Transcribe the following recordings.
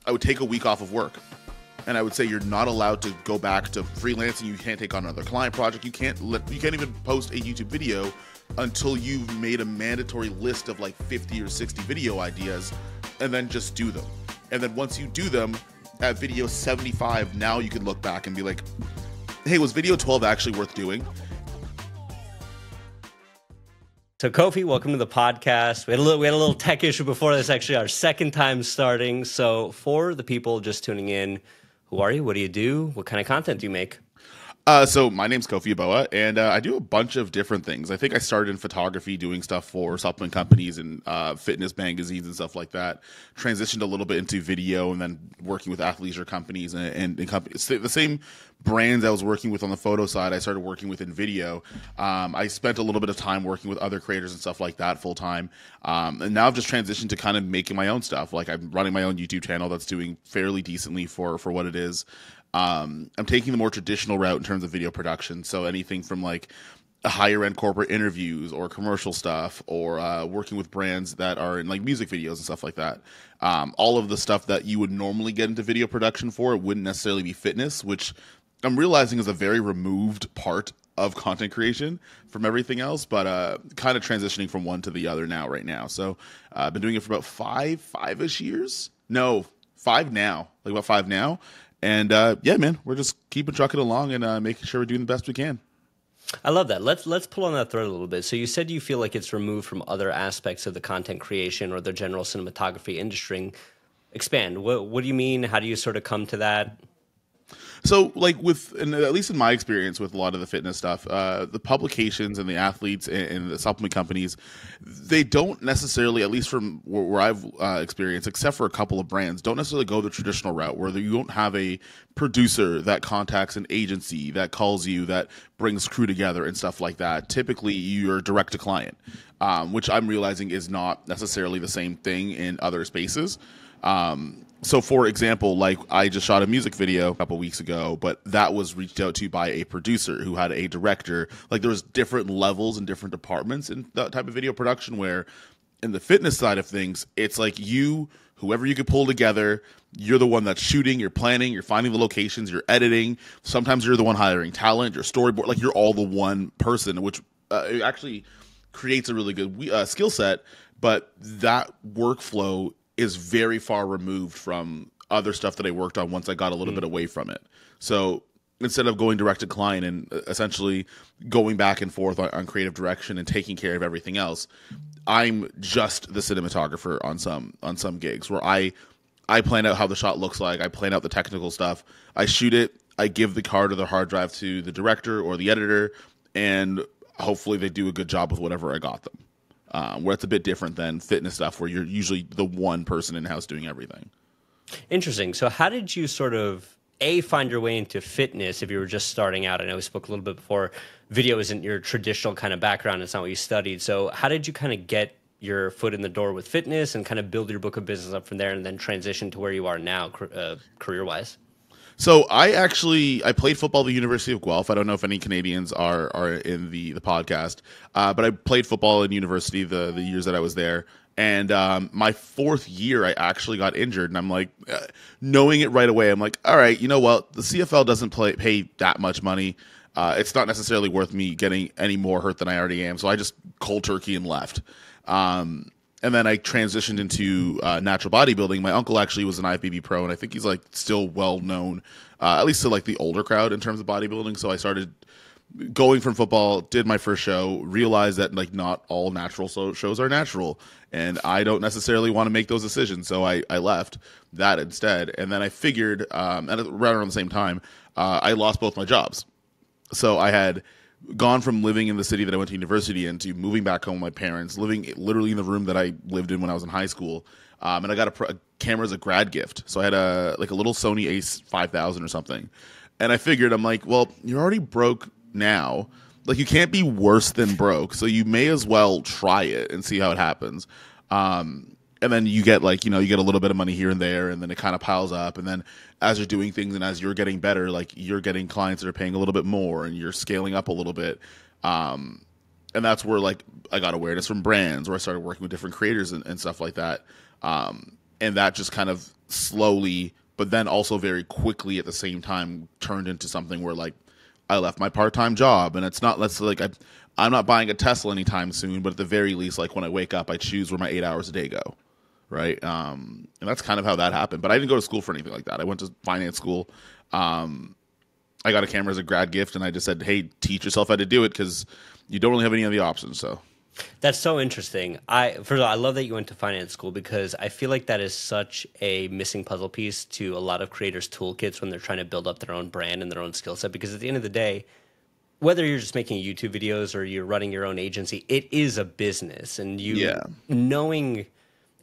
I would take a week off of work. And I would say you're not allowed to go back to freelancing. You can't take on another client project. You can't even post a YouTube video until you've made a mandatory list of like 50 or 60 video ideas, and then just do them. And then once you do them, at video 75, now you can look back and be like, hey, was video 12 actually worth doing? So Kofi, welcome to the podcast. We had a little tech issue before this, actually our second time starting. So for the people just tuning in, who are you? What do you do? What kind of content do you make? So my name's Kofi Yeboah, and I do a bunch of different things. I think I started in photography, doing stuff for supplement companies and fitness magazines and stuff like that. Transitioned a little bit into video, and then working with athleisure companies and companies. The same brands I was working with on the photo side, I started working with in video. I spent a little bit of time working with other creators and stuff like that full time. And now I've just transitioned to kind of making my own stuff. Like I'm running my own YouTube channel that's doing fairly decently for what it is. I'm taking the more traditional route in terms of video production. So anything from like higher end corporate interviews or commercial stuff, or working with brands that are in like music videos and stuff like that. All of the stuff that you would normally get into video production for, it wouldn't necessarily be fitness, which I'm realizing is a very removed part of content creation from everything else, but kind of transitioning from one to the other right now. So I've been doing it for about five-ish years. No, 5 now, like about 5 now. And yeah, man, we're just keeping trucking along and making sure we're doing the best we can. I love that. Let's pull on that thread a little bit. So you said you feel like it's removed from other aspects of the content creation or the general cinematography industry. Expand. What do you mean? How do you sort of come to that? So, like and at least in my experience with a lot of the fitness stuff, the publications and the athletes and the supplement companies, they don't necessarily, at least from where I've experienced, except for a couple of brands, don't necessarily go the traditional route where you don't have a producer that contacts an agency that calls you, that brings crew together and stuff like that. Typically, you're direct to client, which I'm realizing is not necessarily the same thing in other spaces. So for example, like I just shot a music video a couple weeks ago, but that was reached out to by a producer who had a director. Like there was different levels and different departments in that type of video production, where in the fitness side of things, it's like whoever you could pull together, you're the one that's shooting, you're planning, you're finding the locations, you're editing. Sometimes you're the one hiring talent, your storyboard, like you're all the one person, which it actually creates a really good skill set, but that workflow is very far removed from other stuff that I worked on once I got a little bit away from it. So instead of going direct to client and essentially going back and forth on creative direction and taking care of everything else, I'm just the cinematographer on some gigs where I plan out how the shot looks like. I plan out the technical stuff. I shoot it. I give the card or the hard drive to the director or the editor, and hopefully they do a good job with whatever I got them. Where it's a bit different than fitness stuff, where you're usually the one person in-house doing everything. Interesting. So how did you sort of, find your way into fitness if you were just starting out? I know we spoke a little bit before, video isn't your traditional kind of background. It's not what you studied. So how did you kind of get your foot in the door with fitness and kind of build your book of business up from there and then transition to where you are now career-wise? So I played football at the University of Guelph. I don't know if any Canadians are in the podcast, but I played football in university the years that I was there. And my 4th year, I actually got injured. And I'm like, knowing it right away, I'm like, all right, you know what? The CFL doesn't pay that much money. It's not necessarily worth me getting any more hurt than I already am. So I just cold turkey and left. And then I transitioned into natural bodybuilding. My uncle actually was an IFBB pro, and I think he's like still well known, at least to like the older crowd in terms of bodybuilding. So I started going from football, did my first show, realized that like not all natural shows are natural, and I don't necessarily want to make those decisions. So I left that instead. And then I figured, right around the same time, I lost both my jobs. So I had gone from living in the city that I went to university in to moving back home with my parents, living literally in the room that I lived in when I was in high school. And I got a camera as a grad gift. So I had a little Sony Ace 5000 or something. And I figured, I'm like, well, you're already broke now. Like, you can't be worse than broke. So you may as well try it and see how it happens. And then you get you get a little bit of money here and there, and then it kind of piles up. And then as you're doing things and as you're getting better, like you're getting clients that are paying a little bit more and you're scaling up a little bit. And that's where like I got awareness from brands, where I started working with different creators and stuff like that. And that just kind of slowly, but then also very quickly at the same time turned into something where like I left my part-time job, and it's not let's like I'm not buying a Tesla anytime soon, but at the very least, like when I wake up, I choose where my 8 hours a day go, right? And that's kind of how that happened. But I didn't go to school for anything like that. I went to finance school. I got a camera as a grad gift, and I just said, "Hey, teach yourself how to do it because you don't really have any of the options." So That's so interesting. First of all, I love that you went to finance school because I feel like that is such a missing puzzle piece to a lot of creators' toolkits when they're trying to build up their own brand and their own skill set. Because at the end of the day, whether you're just making YouTube videos or you're running your own agency, it is a business, and knowing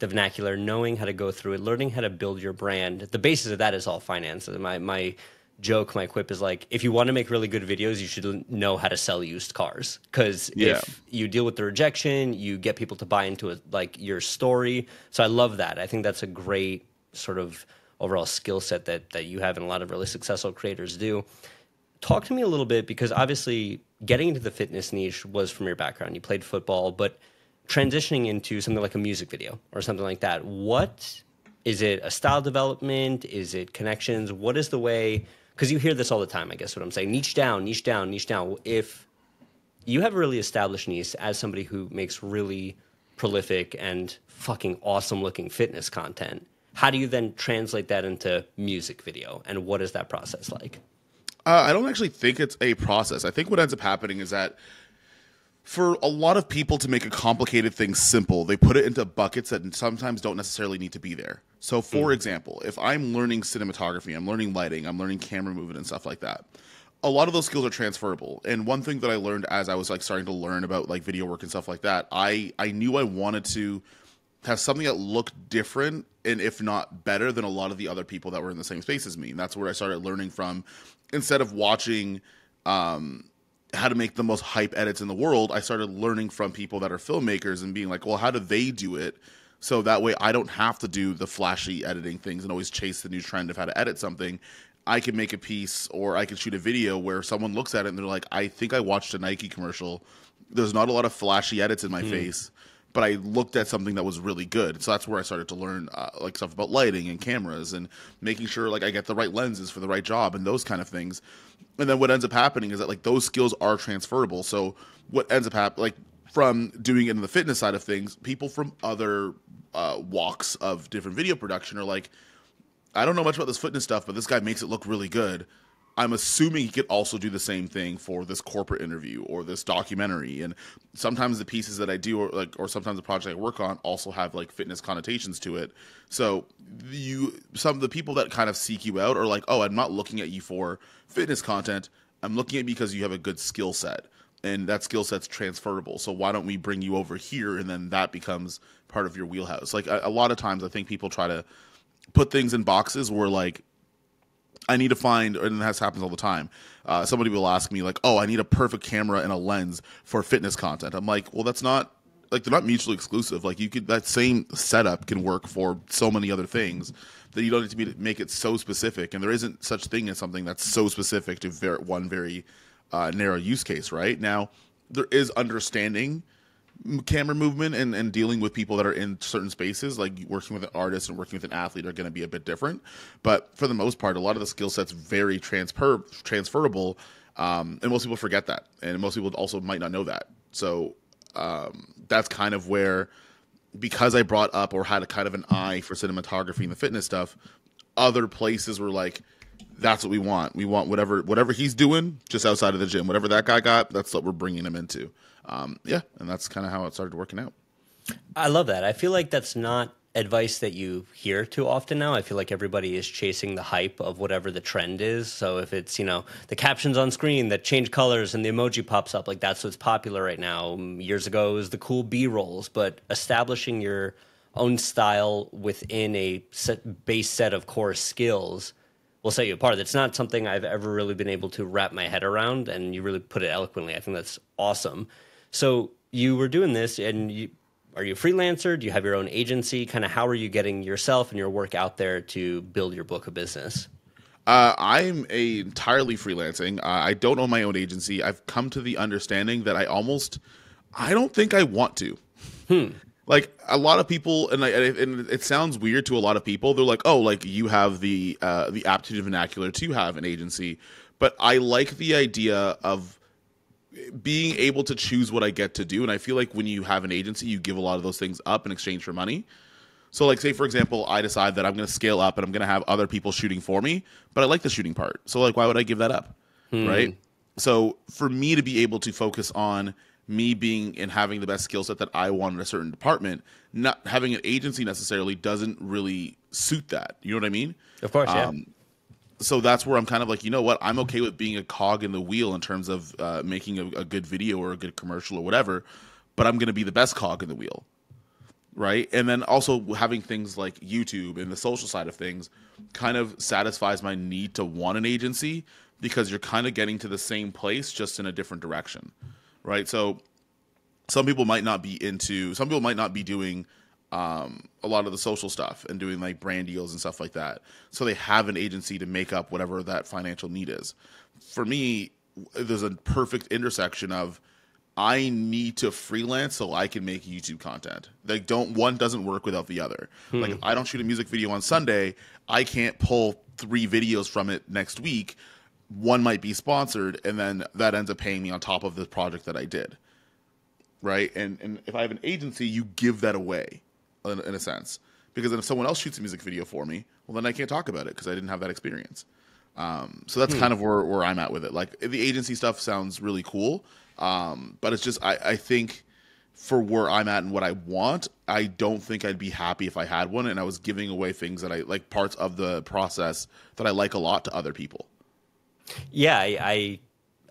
the vernacular, knowing how to go through it, learning how to build your brand. The basis of that is all finance. My joke, my quip is like, if you want to make really good videos, you should know how to sell used cars. Because if you deal with the rejection, you get people to buy into it, like your story. So I love that. I think that's a great sort of overall skill set that you have and a lot of really successful creators do. Talk to me a little bit, because obviously getting into the fitness niche was from your background. You played football, but transitioning into something like a music video or something like that, what is it? A style development? Is it connections? What is the way? Because you hear this all the time, I guess what I'm saying. Niche down, niche down, niche down. If you have a really established niche as somebody who makes really prolific and fucking awesome looking fitness content, how do you then translate that into music video? And what is that process like? I don't actually think it's a process. I think what ends up happening is that for a lot of people to make a complicated thing simple, they put it into buckets that sometimes don't necessarily need to be there. So, for example, if I'm learning cinematography, I'm learning lighting, I'm learning camera movement and stuff like that, a lot of those skills are transferable. And one thing that I learned as I was like starting to learn about like video work and stuff like that, I knew I wanted to have something that looked different, and if not better than a lot of the other people that were in the same space as me. And that's where I started learning from. Instead of watching how to make the most hype edits in the world, I started learning from people that are filmmakers and being like, well, how do they do it? So that way I don't have to do the flashy editing things and always chase the new trend of how to edit something. I can make a piece, or I can shoot a video where someone looks at it and they're like, I think I watched a Nike commercial. There's not a lot of flashy edits in my face, but I looked at something that was really good. So that's where I started to learn like stuff about lighting and cameras and making sure like I get the right lenses for the right job and those kind of things. And then what ends up happening is that like those skills are transferable. So what ends up happening, like from doing it in the fitness side of things, people from other walks of different video production are like, I don't know much about this fitness stuff, but this guy makes it look really good. I'm assuming he could also do the same thing for this corporate interview or this documentary. And sometimes the pieces that I do, or sometimes the project I work on, also have like fitness connotations to it. So some of the people that kind of seek you out are like, oh, I'm not looking at you for fitness content. I'm looking at you because you have a good skill set, and that skill set's transferable. So why don't we bring you over here, and then that becomes part of your wheelhouse. Like a lot of times, I think people try to put things in boxes where like, I need to find, and this happens all the time, somebody will ask me like, oh, I need a perfect camera and a lens for fitness content. I'm like, well, that's not, like, they're not mutually exclusive. Like, that same setup can work for so many other things that you don't need to make it so specific. And there isn't such thing as something that's so specific to one very narrow use case, right? Now, there is understanding camera movement and dealing with people that are in certain spaces, like working with an artist and working with an athlete, are going to be a bit different. But for the most part, a lot of the skill sets very transferable, and most people forget that, and most people also might not know that. So that's kind of where, because I brought up or had a kind of an eye for cinematography and the fitness stuff, other places were like, that's what we want. We want whatever he's doing just outside of the gym. Whatever that guy got, that's what we're bringing him into. And that's kind of how it started working out. I love that. I feel like that's not advice that you hear too often now. I feel like everybody is chasing the hype of whatever the trend is. So if it's, the captions on screen that change colors and the emoji pops up, like that's what's popular right now. Years ago it was the cool B-rolls, but establishing your own style within a base set of core skills will set you apart. That's not something I've ever really been able to wrap my head around, and you really put it eloquently. I think that's awesome. So you were doing this, and are you a freelancer? Do you have your own agency? Kind of how are you getting yourself and your work out there to build your book of business? I'm entirely freelancing. I don't own my own agency. I've come to the understanding that I don't think I want to. Like a lot of people, and it sounds weird to a lot of people. They're like, "Oh, like you have the aptitude and vernacular to have an agency," but I like the idea of being able to choose what I get to do. And I feel like when you have an agency, you give a lot of those things up in exchange for money. So, like, say for example, I decide that I'm going to scale up and I'm going to have other people shooting for me, but I like the shooting part. So, like, why would I give that up, right? So, for me to be able to focus on me being and having the best skill set that I want in a certain department, not having an agency necessarily doesn't really suit that. You know what I mean? Of course, yeah. So that's where I'm kind of like, you know what? I'm okay with being a cog in the wheel in terms of making a good video or a good commercial or whatever, but I'm going to be the best cog in the wheel, right? And then also having things like YouTube and the social side of things kind of satisfies my need to want an agency because you're kind of getting to the same place just in a different direction, right? So some people might not be doing a lot of the social stuff and doing like brand deals and stuff like that. So they have an agency to make up whatever that financial need is. For me, there's a perfect intersection of I need to freelance so I can make YouTube content. Like one doesn't work without the other. Like if I don't shoot a music video on Sunday, I can't pull 3 videos from it next week. One might be sponsored and then that ends up paying me on top of the project that I did. Right? And if I have an agency, you give that away. In a sense, because then if someone else shoots a music video for me, well, then I can't talk about it because I didn't have that experience. So that's kind of where I'm at with it. Like the agency stuff sounds really cool, but it's just I think for where I'm at and what I want, I don't think I'd be happy if I had one and I was giving away things that I like, parts of the process that I like a lot to other people. Yeah, I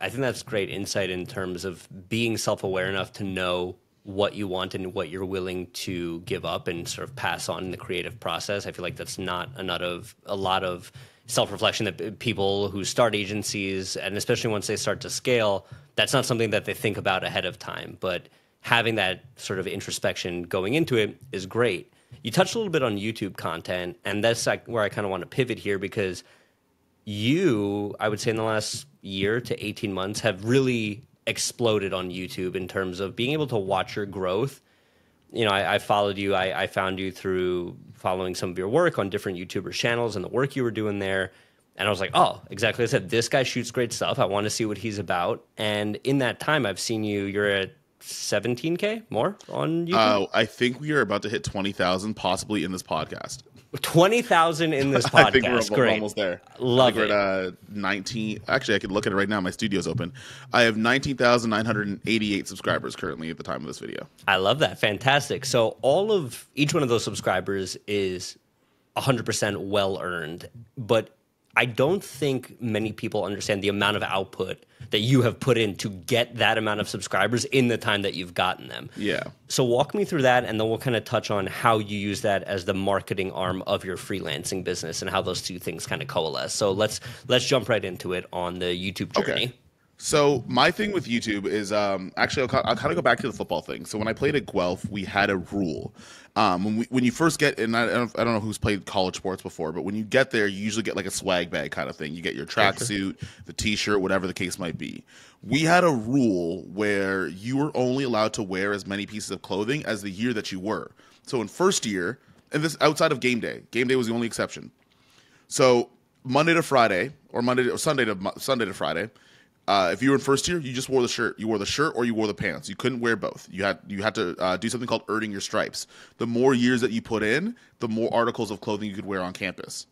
think that's great insight in terms of being self-aware enough to know what you want and what you're willing to give up and sort of pass on in the creative process. I feel like that's not a lot of self-reflection that people who start agencies, and especially once they start to scale, that's not something that they think about ahead of time. But having that sort of introspection going into it is great. You touched a little bit on YouTube content, and that's like where I kind of want to pivot here because you, I would say in the last year to 18 months, have really exploded on YouTube in terms of being able to watch your growth. You know, I followed you. I found you through following some of your work on different YouTuber channels and the work you were doing there. And I was like, oh, exactly. I said, this guy shoots great stuff. I want to see what he's about. And in that time, I've seen you're at 17K more on YouTube. I think we are about to hit 20,000 possibly in this podcast. 20,000 in this podcast. I think we're almost there. Love it. We're at 19. Actually, I could look at it right now. My studio's open. I have 19,988 subscribers currently at the time of this video. I love that. Fantastic. So each one of those subscribers is 100% well earned, but I don't think many people understand the amount of output that you have put in to get that amount of subscribers in the time that you've gotten them. Yeah. So walk me through that, and then we'll kind of touch on how you use that as the marketing arm of your freelancing business and how those two things kind of coalesce. So let's jump right into it on the YouTube journey. Okay. So my thing with YouTube is actually I'll kind of go back to the football thing. So when I played at Guelph, we had a rule. When you first get, and I don't know who's played college sports before, but when you get there, you usually get like a swag bag kind of thing. You get your tracksuit, the T-shirt, whatever the case might be. We had a rule where you were only allowed to wear as many pieces of clothing as the year that you were. So in first year, and this outside of game day was the only exception. So Monday to Friday, or Sunday to Friday. If you were in first year, you just wore the shirt. You wore the shirt or you wore the pants. You couldn't wear both. You had to do something called earning your stripes. The more years that you put in, the more articles of clothing you could wear on campus.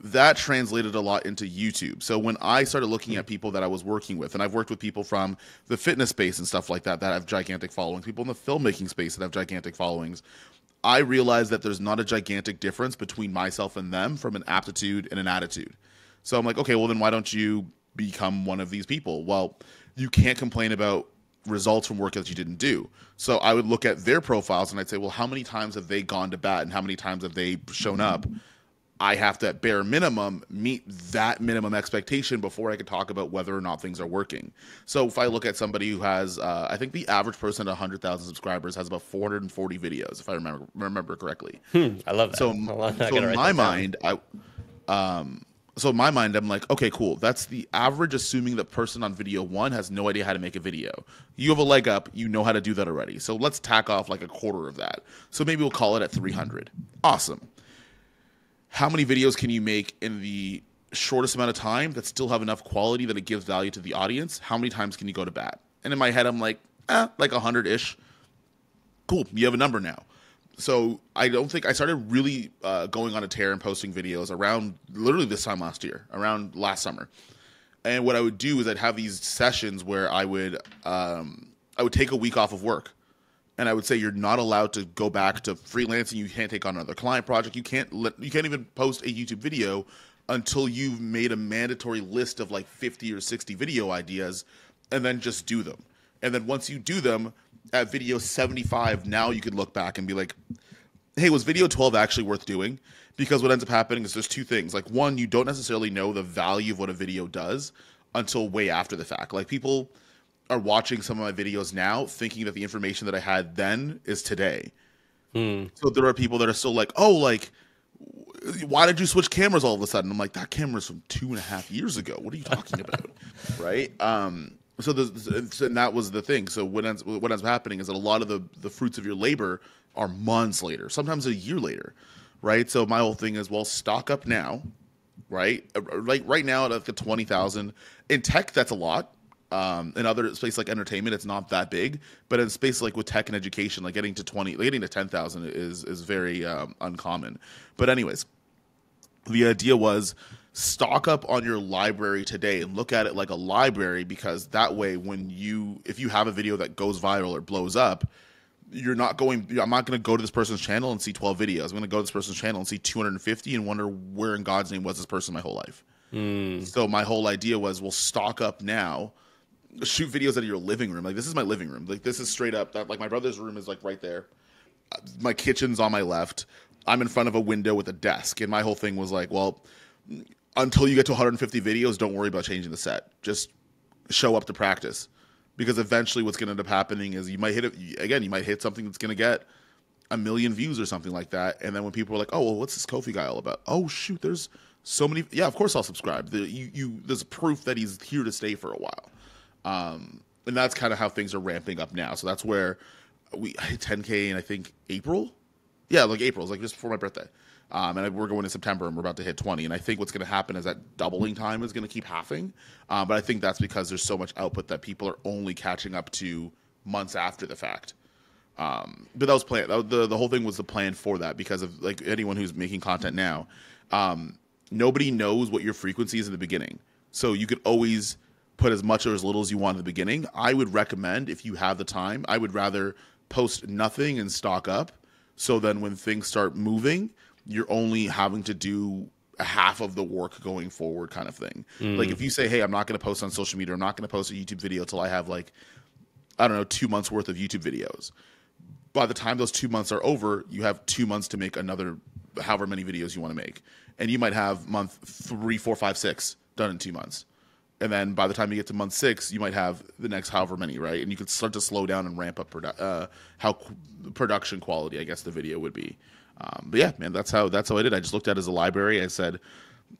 That translated a lot into YouTube. So when I started looking at people that I was working with, and I've worked with people from the fitness space and stuff like that have gigantic followings, people in the filmmaking space that have gigantic followings, I realized that there's not a gigantic difference between myself and them from an aptitude and an attitude. So I'm like, okay, well then why don't you become one of these people? Well, you can't complain about results from work that you didn't do. So I would look at their profiles and I'd say, well, how many times have they gone to bat and how many times have they shown up? I have to, at bare minimum, meet that minimum expectation before I could talk about whether or not things are working. So if I look at somebody who has, I think the average person at 100,000 subscribers has about 440 videos, if I remember correctly. I love that. So in my mind, So in my mind, I'm like, okay, cool. That's the average, assuming the person on video one has no idea how to make a video. You have a leg up. You know how to do that already. So let's tack off like a quarter of that. So maybe we'll call it at 300. Awesome. How many videos can you make in the shortest amount of time that still have enough quality that it gives value to the audience? How many times can you go to bat? And in my head, I'm like 100-ish. Cool. You have a number now. So I don't think I started really going on a tear and posting videos around literally this time last year, around last summer. And what I would do is I'd have these sessions where I would take a week off of work, and I would say you're not allowed to go back to freelancing. You can't take on another client project. You can't even post a YouTube video until you've made a mandatory list of like 50 or 60 video ideas, and then just do them. And then once you do them, at video 75, now you could look back and be like, hey, was video 12 actually worth doing? Because what ends up happening is there's two things. Like, one, you don't necessarily know the value of what a video does until way after the fact. Like, people are watching some of my videos now thinking that the information that I had then is today. So there are people that are still like, oh, like, why did you switch cameras all of a sudden? I'm like, that camera's from 2.5 years ago. What are you talking about? Right? So and that was the thing. So what ends up happening is that a lot of the fruits of your labor are months later, sometimes a year later, right? So my whole thing is, well, stock up now, right? Like right now at like 20,000 in tech, that's a lot. In other spaces like entertainment, it's not that big, but in spaces like with tech and education, like getting to 10,000 is very uncommon. But anyways, the idea was, stock up on your library today and look at it like a library, because that way if you have a video that goes viral or blows up, I'm not going to go to this person's channel and see 12 videos. I'm going to go to this person's channel and see 250 and wonder where in God's name was this person my whole life. So my whole idea was, we'll stock up now, shoot videos out of your living room. Like, this is my living room. Like, this is straight up that, like, my brother's room is like right there. My kitchen's on my left. I'm in front of a window with a desk. And my whole thing was like, well, until you get to 150 videos, don't worry about changing the set. Just show up to practice, because eventually what's going to end up happening is you might hit something that's going to get 1 million views or something like that. And then when people are like, oh, well, what's this Kofi guy all about? Oh, shoot, there's so many. Yeah, of course I'll subscribe. There's proof that he's here to stay for a while. And that's kind of how things are ramping up now. So that's where I hit 10K in, I think, April. Yeah, like April. It's like just before my birthday. And we're going in September, and we're about to hit 20. And I think what's going to happen is that doubling time is going to keep halving. But I think that's because there's so much output that people are only catching up to months after the fact. But that was planned. The whole thing was the plan for that, because of like anyone who's making content now, nobody knows what your frequency is in the beginning. So you could always put as much or as little as you want in the beginning. I would recommend, if you have the time, I would rather post nothing and stock up. So then when things start moving, you're only having to do half of the work going forward, kind of thing. Like, if you say, hey, I'm not going to post on social media, I'm not going to post a YouTube video till I have, like, I don't know, 2 months worth of YouTube videos. By the time those 2 months are over, you have 2 months to make another however many videos you want to make. And you might have month 3, 4, 5, 6 done in 2 months. And then by the time you get to month 6, you might have the next however many, right? And you could start to slow down and ramp up production quality, I guess the video would be. But yeah, man, that's how I did. I just looked at it as a library. I said,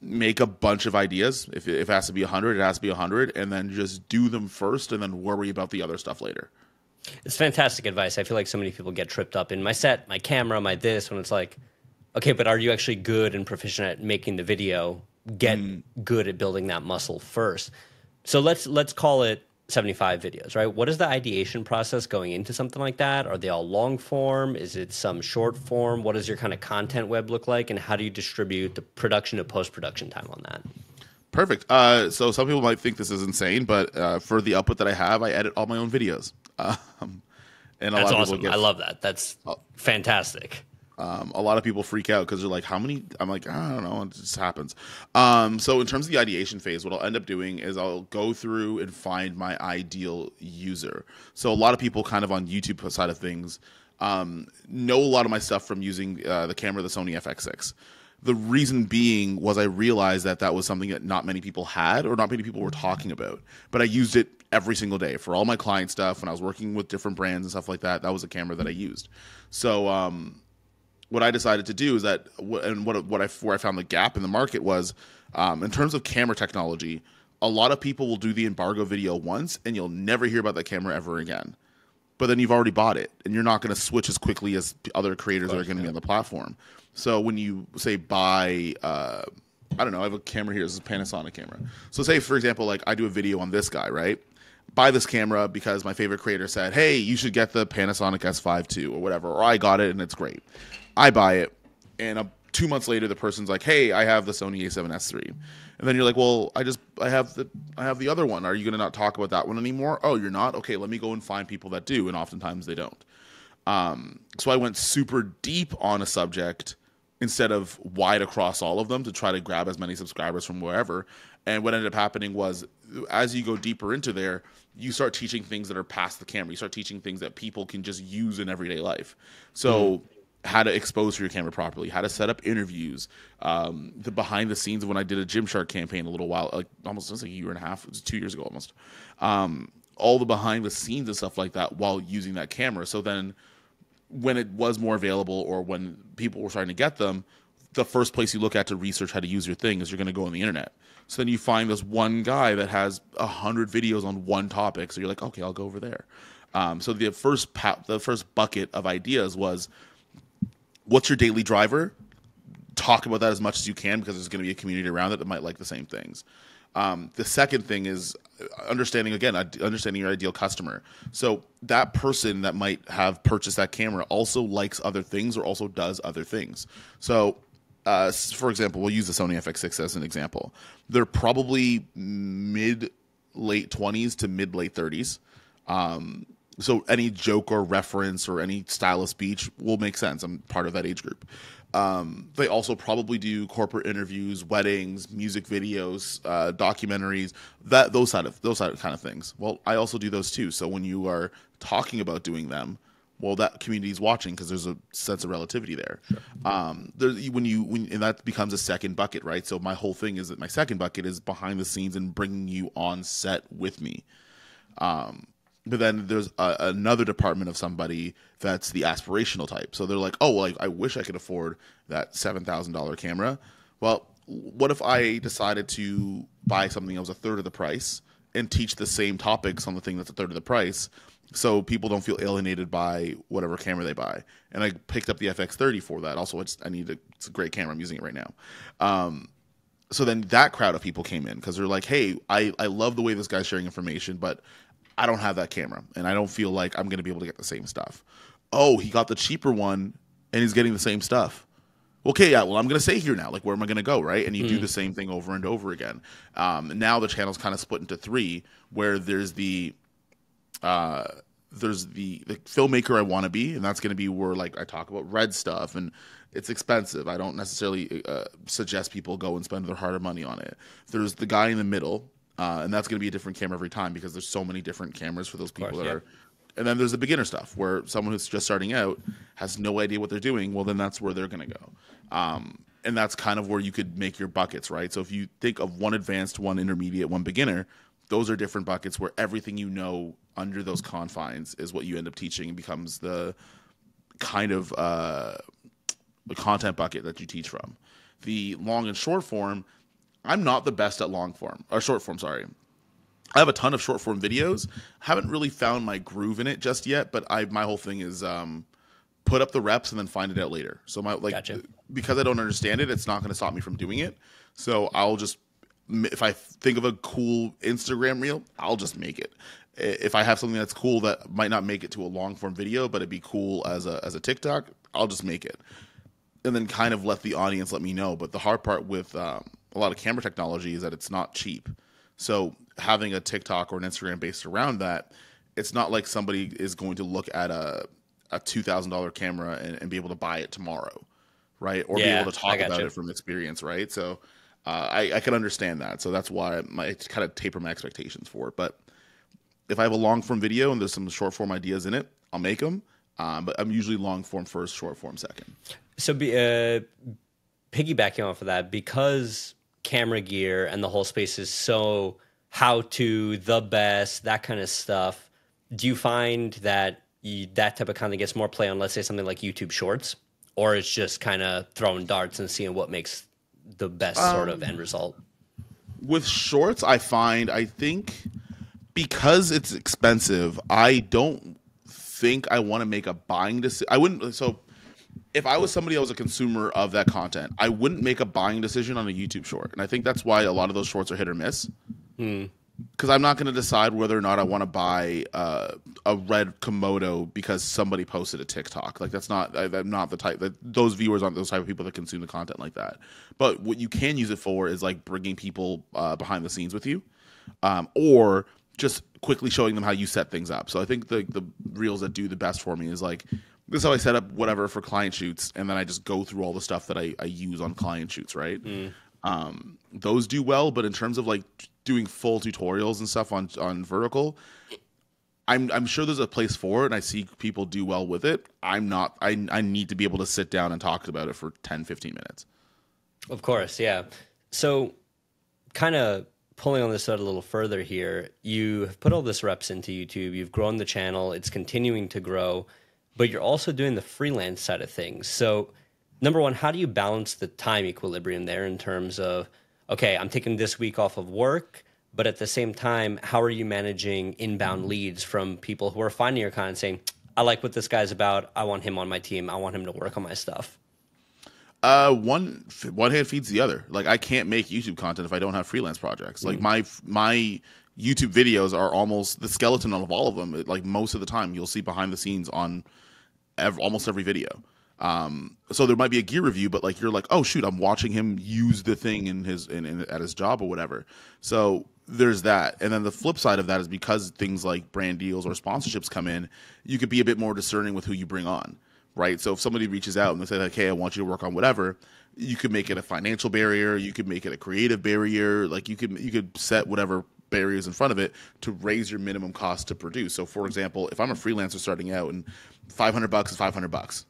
make a bunch of ideas. If it has to be 100, it has to be 100, and then just do them first, and then worry about the other stuff later. It's fantastic advice. I feel like so many people get tripped up in my set, my camera, my this, when it's like, okay, but are you actually good and proficient at making the video? Get good at building that muscle first. So let's call it 75 videos, right? What is the ideation process going into something like that? Are they all long form? Is it some short form? What does your kind of content web look like? And how do you distribute the production to post-production time on that? Perfect. So some people might think this is insane, but for the output that I have, I edit all my own videos. And that's awesome. I love that. That's fantastic. A lot of people freak out because they're like, how many? I'm like, I don't know. It just happens. So in terms of the ideation phase, what I'll end up doing is I'll go through and find my ideal user. So a lot of people kind of on YouTube side of things know a lot of my stuff from using the camera, the Sony FX6. The reason being was I realized that was something that not many people had, or not many people were talking about. But I used it every single day for all my client stuff. When I was working with different brands and stuff like that, that was a camera that I used. So what I decided to do is that, and where I found the gap in the market was, in terms of camera technology, a lot of people will do the embargo video once, and you'll never hear about that camera ever again. But then you've already bought it, and you're not going to switch as quickly as other creators that are going to be on the platform. So when you say buy, I don't know, I have a camera here. This is a Panasonic camera. So say, for example, like I do a video on this guy, right? Buy this camera because my favorite creator said, hey, you should get the Panasonic S5 II or whatever, or I got it and it's great. I buy it, and 2 months later, the person's like, hey, I have the Sony A7S III. And then you're like, well, I have the other one. Are you going to not talk about that one anymore? Oh, you're not? Okay, let me go and find people that do, and oftentimes they don't. So I went super deep on a subject instead of wide across all of them to try to grab as many subscribers from wherever. And what ended up happening was, as you go deeper into there, you start teaching things that are past the camera. You start teaching things that people can just use in everyday life. So how to expose your camera properly, how to set up interviews, the behind the scenes of when I did a Gymshark campaign a little while, like almost a year and a half, it was 2 years ago almost. All the behind the scenes and stuff like that while using that camera. So then when it was more available or when people were starting to get them, the first place you look at to research how to use your thing is you're going to go on the internet. So then you find this one guy that has 100 videos on one topic. So you're like, okay, I'll go over there. So the first bucket of ideas was, what's your daily driver? Talk about that as much as you can because there's going to be a community around it that might like the same things. The second thing is understanding your ideal customer. So that person that might have purchased that camera also likes other things or also does other things. So, for example, we'll use the Sony FX6 as an example. They're probably mid-late 20s to mid-late 30s. So any joke or reference or any style of speech will make sense. I'm part of that age group. They also probably do corporate interviews, weddings, music videos, documentaries, those side of kind of things. Well, I also do those too. So when you are talking about doing them, well, that community is watching because there's a sense of relativity there. Sure. And that becomes a second bucket, right? So my whole thing is that my second bucket is behind the scenes and bringing you on set with me. But then there's another department of somebody that's the aspirational type. So they're like, oh, well, I wish I could afford that $7,000 camera. Well, what if I decided to buy something that was a third of the price and teach the same topics on the thing that's a third of the price so people don't feel alienated by whatever camera they buy? And I picked up the FX30 for that. Also, it's a great camera. I'm using it right now. So then that crowd of people came in because they're like, hey, I love the way this guy's sharing information, but I don't have that camera, and I don't feel like I'm going to be able to get the same stuff. Oh, he got the cheaper one, and he's getting the same stuff. Okay, yeah, well, I'm going to stay here now. Like, where am I going to go, right? And you do the same thing over and over again. Now the channel's kind of split into three, where there's the filmmaker I want to be, and that's going to be where, like, I talk about red stuff, and it's expensive. I don't necessarily suggest people go and spend their hard-earned money on it. There's the guy in the middle. And that's going to be a different camera every time because there's so many different cameras for those people that are. And then there's the beginner stuff where someone who's just starting out has no idea what they're doing. Well, then that's where they're going to go. And that's kind of where you could make your buckets, right? So if you think of one advanced, one intermediate, one beginner, those are different buckets where everything you know under those confines is what you end up teaching and becomes the kind of the content bucket that you teach from. The long and short form, I'm not the best at long form or short form. Sorry, I have a ton of short form videos. Haven't really found my groove in it just yet, but my whole thing is put up the reps and then find it out later. So gotcha. Because I don't understand it, it's not going to stop me from doing it. So I'll just, if I think of a cool Instagram reel, I'll just make it. If I have something that's cool that might not make it to a long form video, but it'd be cool as a TikTok, I'll just make it. And then kind of let the audience let me know. But the hard part with a lot of camera technology is that it's not cheap. So having a TikTok or an Instagram based around that, it's not like somebody is going to look at a $2,000 camera and be able to buy it tomorrow, right? Or be able to talk about it from experience, right? So I can understand that. So that's why I kind of taper my expectations for it. But if I have a long form video and there's some short form ideas in it, I'll make them. But I'm usually long form first, short form second. So piggybacking off of that, because camera gear and the whole space is so how to, the best, that kind of stuff, do you find that that type of content gets more play on, let's say, something like YouTube Shorts? or it's just kind of throwing darts and seeing what makes the best sort of end result? With shorts, I think because it's expensive, I don't think I want to make a buying decision. I wouldn't. So if I was somebody that was a consumer of that content, I wouldn't make a buying decision on a YouTube short. And I think that's why a lot of those shorts are hit or miss. Because I'm not going to decide whether or not I want to buy a red Komodo because somebody posted a TikTok. Like I'm not the type that those viewers aren't those type of people that consume the content like that. But what you can use it for is like bringing people behind the scenes with you, or just quickly showing them how you set things up. So I think the reels that do the best for me is like, this is how I set up whatever for client shoots, and then I just go through all the stuff that I use on client shoots, right? Those do well, but in terms of like doing full tutorials and stuff on vertical, I'm sure there's a place for it, and I see people do well with it. I'm not. I need to be able to sit down and talk about it for 10, 15 minutes. Of course, yeah. So kind of pulling on this out a little further here, you have put all this reps into YouTube, you've grown the channel, it's continuing to grow, but you're also doing the freelance side of things. So number one, how do you balance the time equilibrium there in terms of, okay, I'm taking this week off of work, but at the same time, how are you managing inbound leads from people who are finding your content saying, I like what this guy's about, I want him on my team, I want him to work on my stuff? One hand feeds the other. Like, I can't make YouTube content if I don't have freelance projects. Like my YouTube videos are almost the skeleton of all of them. Like most of the time, you'll see behind the scenes on almost every video. So there might be a gear review, but like you're like, oh shoot, I'm watching him use the thing in at his job or whatever. So there's that. And then the flip side of that is because things like brand deals or sponsorships come in, you could be a bit more discerning with who you bring on. Right. So if somebody reaches out and they say like, hey, I want you to work on whatever, you could make it a financial barrier. You could make it a creative barrier. Like you could set whatever barriers in front of it to raise your minimum cost to produce. So for example, if I'm a freelancer starting out and $500 is $500,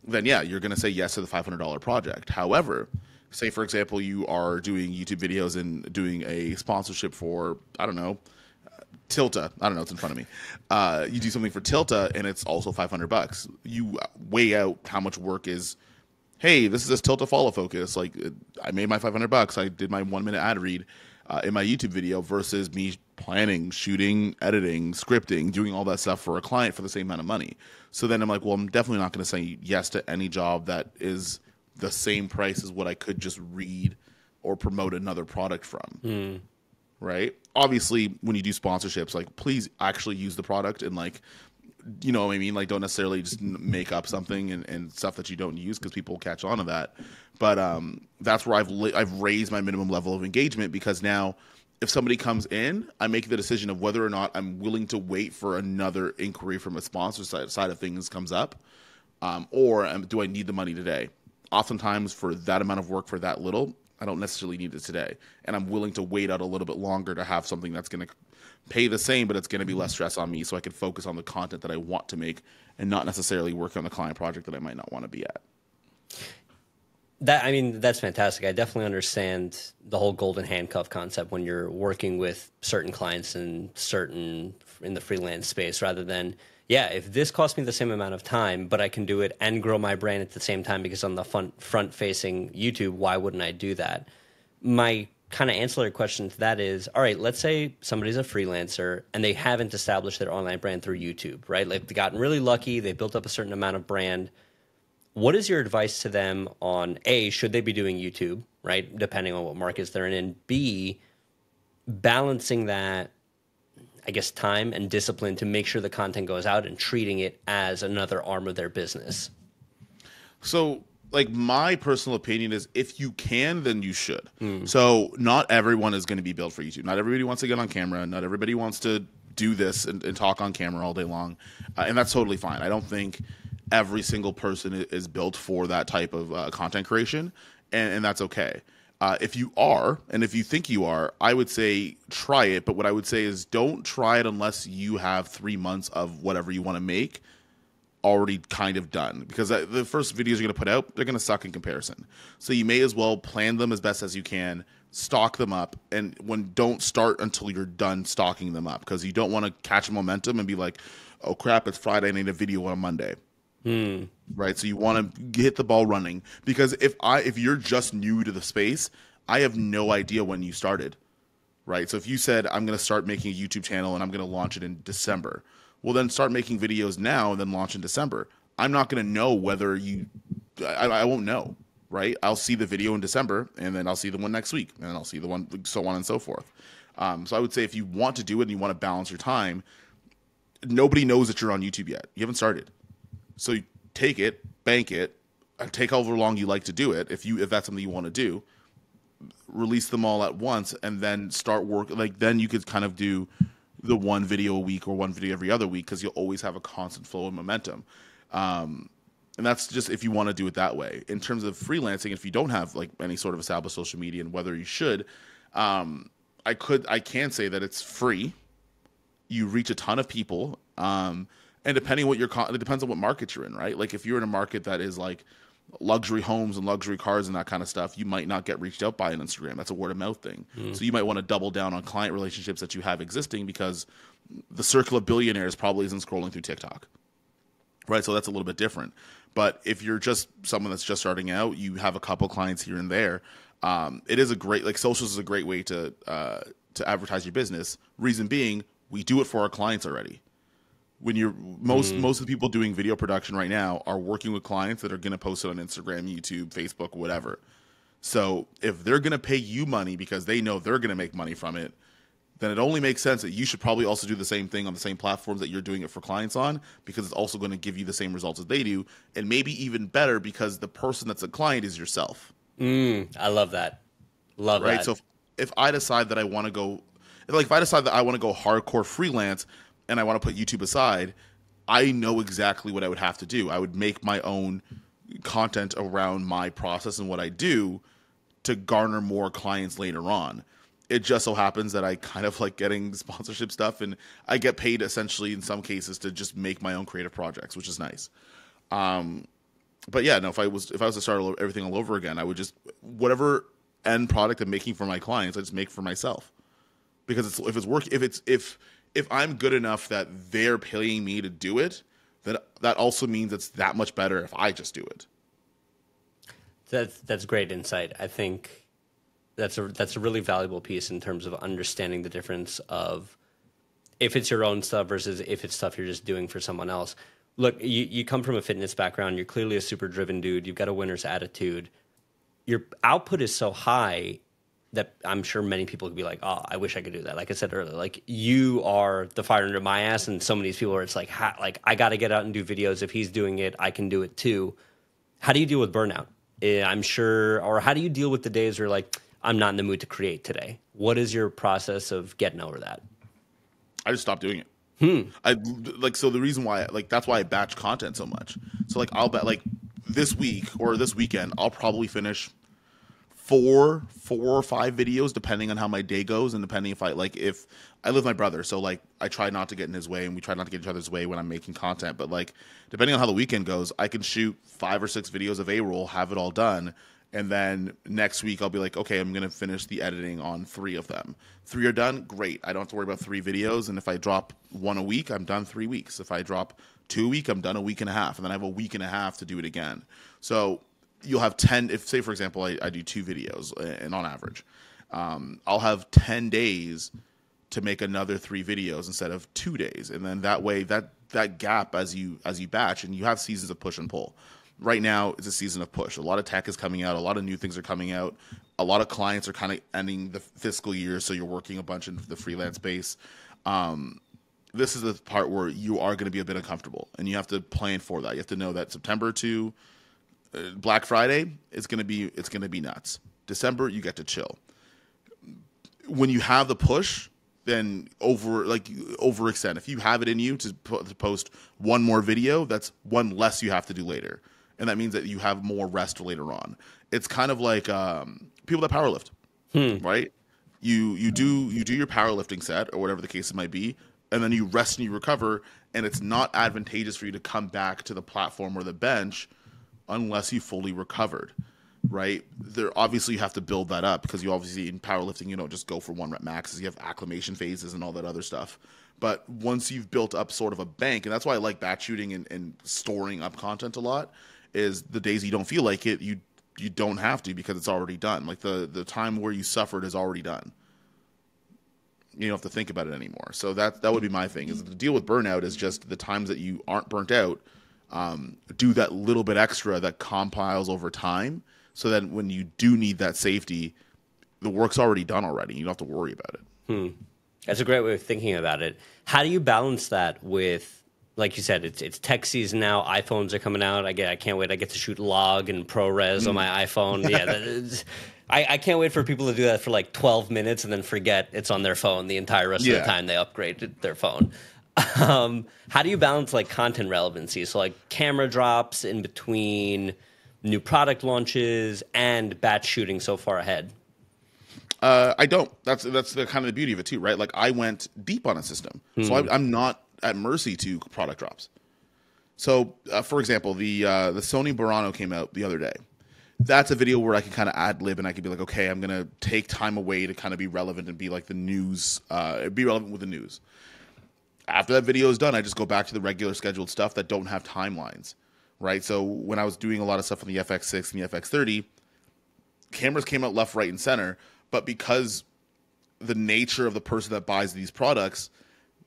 then yeah, you're going to say yes to the $500 project. However, say for example, you are doing YouTube videos and doing a sponsorship for, I don't know, Tilta. I don't know. It's in front of me. You do something for Tilta and it's also $500. You weigh out how much work is, hey, this is this Tilta follow focus. Like I made my $500. I did my 1 minute ad read in my YouTube video versus me planning, shooting, editing, scripting, doing all that stuff for a client for the same amount of money. So then I'm like, well, I'm definitely not going to say yes to any job that is the same price as what I could just read or promote another product from. Right? Obviously, when you do sponsorships, like please actually use the product and like, you know what I mean? Like don't necessarily just make up something and stuff that you don't use because people catch on to that. But that's where I've raised my minimum level of engagement because now if somebody comes in, I make the decision of whether or not I'm willing to wait for another inquiry from a sponsor side of things comes up, or do I need the money today? Oftentimes for that amount of work for that little, I don't necessarily need it today. And I'm willing to wait out a little bit longer to have something that's going to pay the same, but it's going to be less stress on me so I can focus on the content that I want to make and not necessarily work on the client project that I might not want to be at. That's fantastic. I definitely understand the whole golden handcuff concept when you're working with certain clients and in the freelance space rather than, yeah, if this costs me the same amount of time, but I can do it and grow my brand at the same time because I'm the front-facing YouTube, why wouldn't I do that? My kind of ancillary question to that is, all right, let's say somebody's a freelancer and they haven't established their online brand through YouTube, right? Like they've gotten really lucky, they built up a certain amount of brand. What is your advice to them on A, should they be doing YouTube, right? Depending on what markets they're in, and B, balancing that, I guess, time and discipline to make sure the content goes out and treating it as another arm of their business? So, like, my personal opinion is if you can, then you should. So not everyone is going to be built for YouTube. Not everybody wants to get on camera. Not everybody wants to do this and talk on camera all day long. And that's totally fine. I don't think every single person is built for that type of content creation, and that's okay. If you are, and if you think you are, I would say try it. But what I would say is don't try it unless you have 3 months of whatever you want to make already kind of done. Because the first videos you're going to put out, they're going to suck in comparison. So you may as well plan them as best as you can, stock them up, and don't start until you're done stocking them up. Because you don't want to catch momentum and be like, oh crap, it's Friday, I need a video on Monday. right? So you want to hit the ball running, because if you're just new to the space, I have no idea when you started, right? So if you said I'm going to start making a YouTube channel and I'm going to launch it in December, well then start making videos now and then launch in December. I'm not going to know whether I won't know, right? I'll see the video in December and then I'll see the one next week and then I'll see the one, so on and so forth. So I would say if you want to do it and you want to balance your time, nobody knows that you're on YouTube yet. You haven't started. So you take it, bank it, and take however long you like to do it. If that's something you want to do, release them all at once and then start work. Like then you could kind of do the one video a week or one video every other week, because you'll always have a constant flow of momentum. And that's just if you want to do it that way. In terms of freelancing, if you don't have like any sort of established social media and whether you should, I can say that it's free. You reach a ton of people. And depending on it depends on what market you're in, right? Like if you're in a market that is like luxury homes and luxury cars and that kind of stuff, you might not get reached out by an Instagram. That's a word of mouth thing. So you might want to double down on client relationships that you have existing, because the circle of billionaires probably isn't scrolling through TikTok, right? So that's a little bit different. But if you're just someone that's just starting out, you have a couple clients here and there. It is a great, like socials is a great way to advertise your business. Reason being, we do it for our clients already. When you're most of the people doing video production right now are working with clients that are going to post it on Instagram, YouTube, Facebook, whatever. So if they're going to pay you money because they know they're going to make money from it, then it only makes sense that you should probably also do the same thing on the same platforms that you're doing it for clients on, because it's also going to give you the same results as they do, and maybe even better because the person that's a client is yourself. I love that. Love right? that. So if I decide that I want to go, like if I decide that I want to go hardcore freelance and I want to put YouTube aside, I know exactly what I would have to do. I would make my own content around my process and what I do to garner more clients later on. It just so happens that I kind of like getting sponsorship stuff, and I get paid essentially in some cases to just make my own creative projects, which is nice. But yeah, no, if I was to start everything all over again, I would just, whatever end product I'm making for my clients, I just make for myself, because if I'm good enough that they're paying me to do it, then that also means it's that much better if I just do it. That's great insight. I think that's a really valuable piece in terms of understanding the difference of if it's your own stuff versus if it's stuff you're just doing for someone else. Look, you come from a fitness background. You're clearly a super driven dude. You've got a winner's attitude. Your output is so high that I'm sure many people could be like, oh, I wish I could do that. Like I said earlier, like you are the fire under my ass, and so many of these people are, it's like, I got to get out and do videos. If he's doing it, I can do it too. How do you deal with burnout? I'm sure, or how do you deal with the days where like, I'm not in the mood to create today? What is your process of getting over that? I just stopped doing it. So the reason why, like, that's why I batch content so much. So like, I'll bet like this week or this weekend, I'll probably finish four or five videos, depending on how my day goes, and depending if I live with my brother, so like I try not to get in his way, and we try not to get each other's way when I'm making content. But like, depending on how the weekend goes, I can shoot 5 or 6 videos of A-roll, have it all done, and then next week I'll be like, okay, I'm gonna finish the editing on 3 of them. 3 are done, great. I don't have to worry about 3 videos, and if I drop 1 a week, I'm done 3 weeks. If I drop 2 a week, I'm done a week and a half, and then I have a week and a half to do it again. So you'll have 10, if say for example I do 2 videos, and on average I'll have 10 days to make another 3 videos instead of 2 days, and then that way that gap as you batch, and you have seasons of push and pull. Right now it's a season of push. A lot of tech is coming out, a lot of new things are coming out, a lot of clients are kind of ending the fiscal year, so you're working a bunch in the freelance space. This is the part where you are going to be a bit uncomfortable, and you have to plan for that. You have to know that September to Black Friday, it's gonna be nuts. December, you get to chill. When you have the push, then overextend. If you have it in you to post 1 more video, that's 1 less you have to do later, and that means that you have more rest later on. It's kind of like people that powerlift, right? You do your powerlifting set or whatever the case it might be, and then you rest and you recover, and it's not advantageous for you to come back to the platform or the bench unless you fully recovered, right? Obviously you have to build that up, because you obviously in powerlifting, you don't just go for 1 rep maxes. You have acclimation phases and all that other stuff. But once you've built up sort of a bank, and that's why I like batch shooting and storing up content a lot, is the days you don't feel like it, you don't have to, because it's already done. Like the time where you suffered is already done. You don't have to think about it anymore. So that would be my thing, is the deal with burnout is just the times that you aren't burnt out, do that little bit extra that compiles over time, so that when you do need that safety, the work's already done already. You don't have to worry about it. That's a great way of thinking about it. How do you balance that with, like you said, it's tech season now. iPhones are coming out. I can't wait. I get to shoot log and ProRes on my iPhone. Yeah, I can't wait for people to do that for like 12 minutes and then forget it's on their phone the entire rest of the time they upgraded their phone. How do you balance like content relevancy? So like camera drops in between new product launches and batch shooting so far ahead? I don't. That's the kind of the beauty of it too, right? Like I went deep on a system, so I'm not at mercy to product drops. So, for example, the Sony Burano came out the other day. That's a video where I can kind of ad lib and I can be like, okay, I'm gonna take time away to kind of be relevant and be like the news, be relevant with the news. After that video is done, I just go back to the regular scheduled stuff that don't have timelines, right? So when I was doing a lot of stuff on the FX6 and the FX30, cameras came out left, right, and center. But because the nature of the person that buys these products,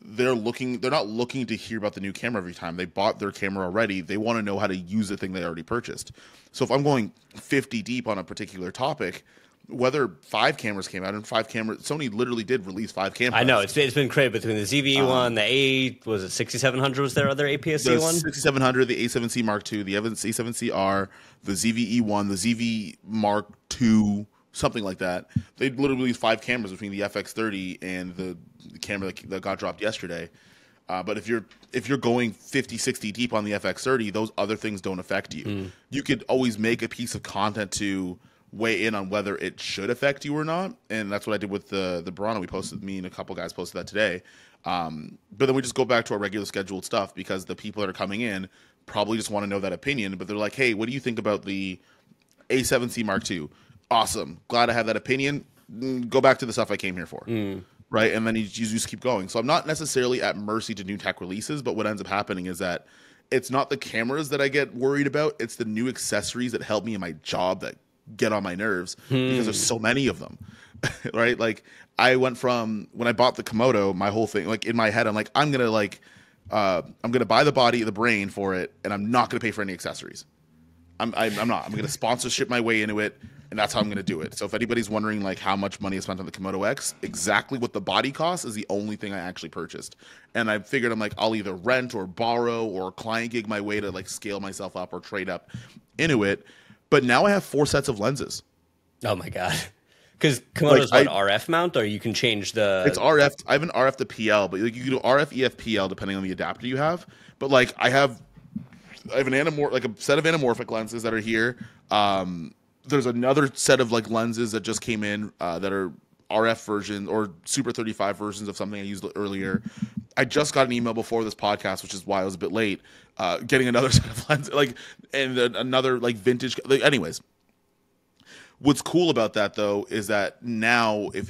they're not looking to hear about the new camera every time. They bought their camera already. They want to know how to use the thing they already purchased. So if I'm going 50 deep on a particular topic, whether 5 cameras came out and 5 cameras, Sony literally did release 5 cameras. I know it's been crazy between the ZVE one, the was it 6700? Was there other APS-C one? The 6700, the A7C Mark II, the A7CR, the ZVE one, the ZV Mark II. Something like that. They literally released 5 cameras between the FX30 and the camera that got dropped yesterday. But if you're going 50, 60 deep on the FX30, those other things don't affect you. You could always make a piece of content to weigh in on whether it should affect you or not. And that's what I did with the Burano. We posted, me and a couple guys posted that today. But then we just go back to our regular scheduled stuff, because the people that are coming in probably just want to know that opinion. But they're like, hey, what do you think about the A7C Mark II? Awesome. Glad I have that opinion. Go back to the stuff I came here for. Right? And then you just keep going. So I'm not necessarily at mercy to new tech releases, but what ends up happening is that it's not the cameras that I get worried about. It's the new accessories that help me in my job that get on my nerves, because there's so many of them. Right? Like I went from, when I bought the Komodo, my whole thing, like in my head, I'm like, I'm going to buy the body, the brain for it, and I'm not going to pay for any accessories. I'm not. I'm going to sponsorship my way into it. And that's how I'm going to do it. So if anybody's wondering like how much money I spent on the Komodo X, exactly what the body costs is the only thing I actually purchased. And I figured, I'm like, I'll either rent or borrow or client gig my way to like scale myself up or trade up into it. But now I have 4 sets of lenses. Oh my God. Because Komodo's RF mount, or you can change the... It's RF. I have an RF to PL, but like you can do RF, EF, PL depending on the adapter you have. But like I have an like a set of anamorphic lenses that are here. There's another set of like lenses that just came in that are RF versions or Super 35 versions of something I used earlier. I just got an email before this podcast, which is why I was a bit late, getting another set of lenses, like, and another like vintage. Like, anyways, what's cool about that though is that now if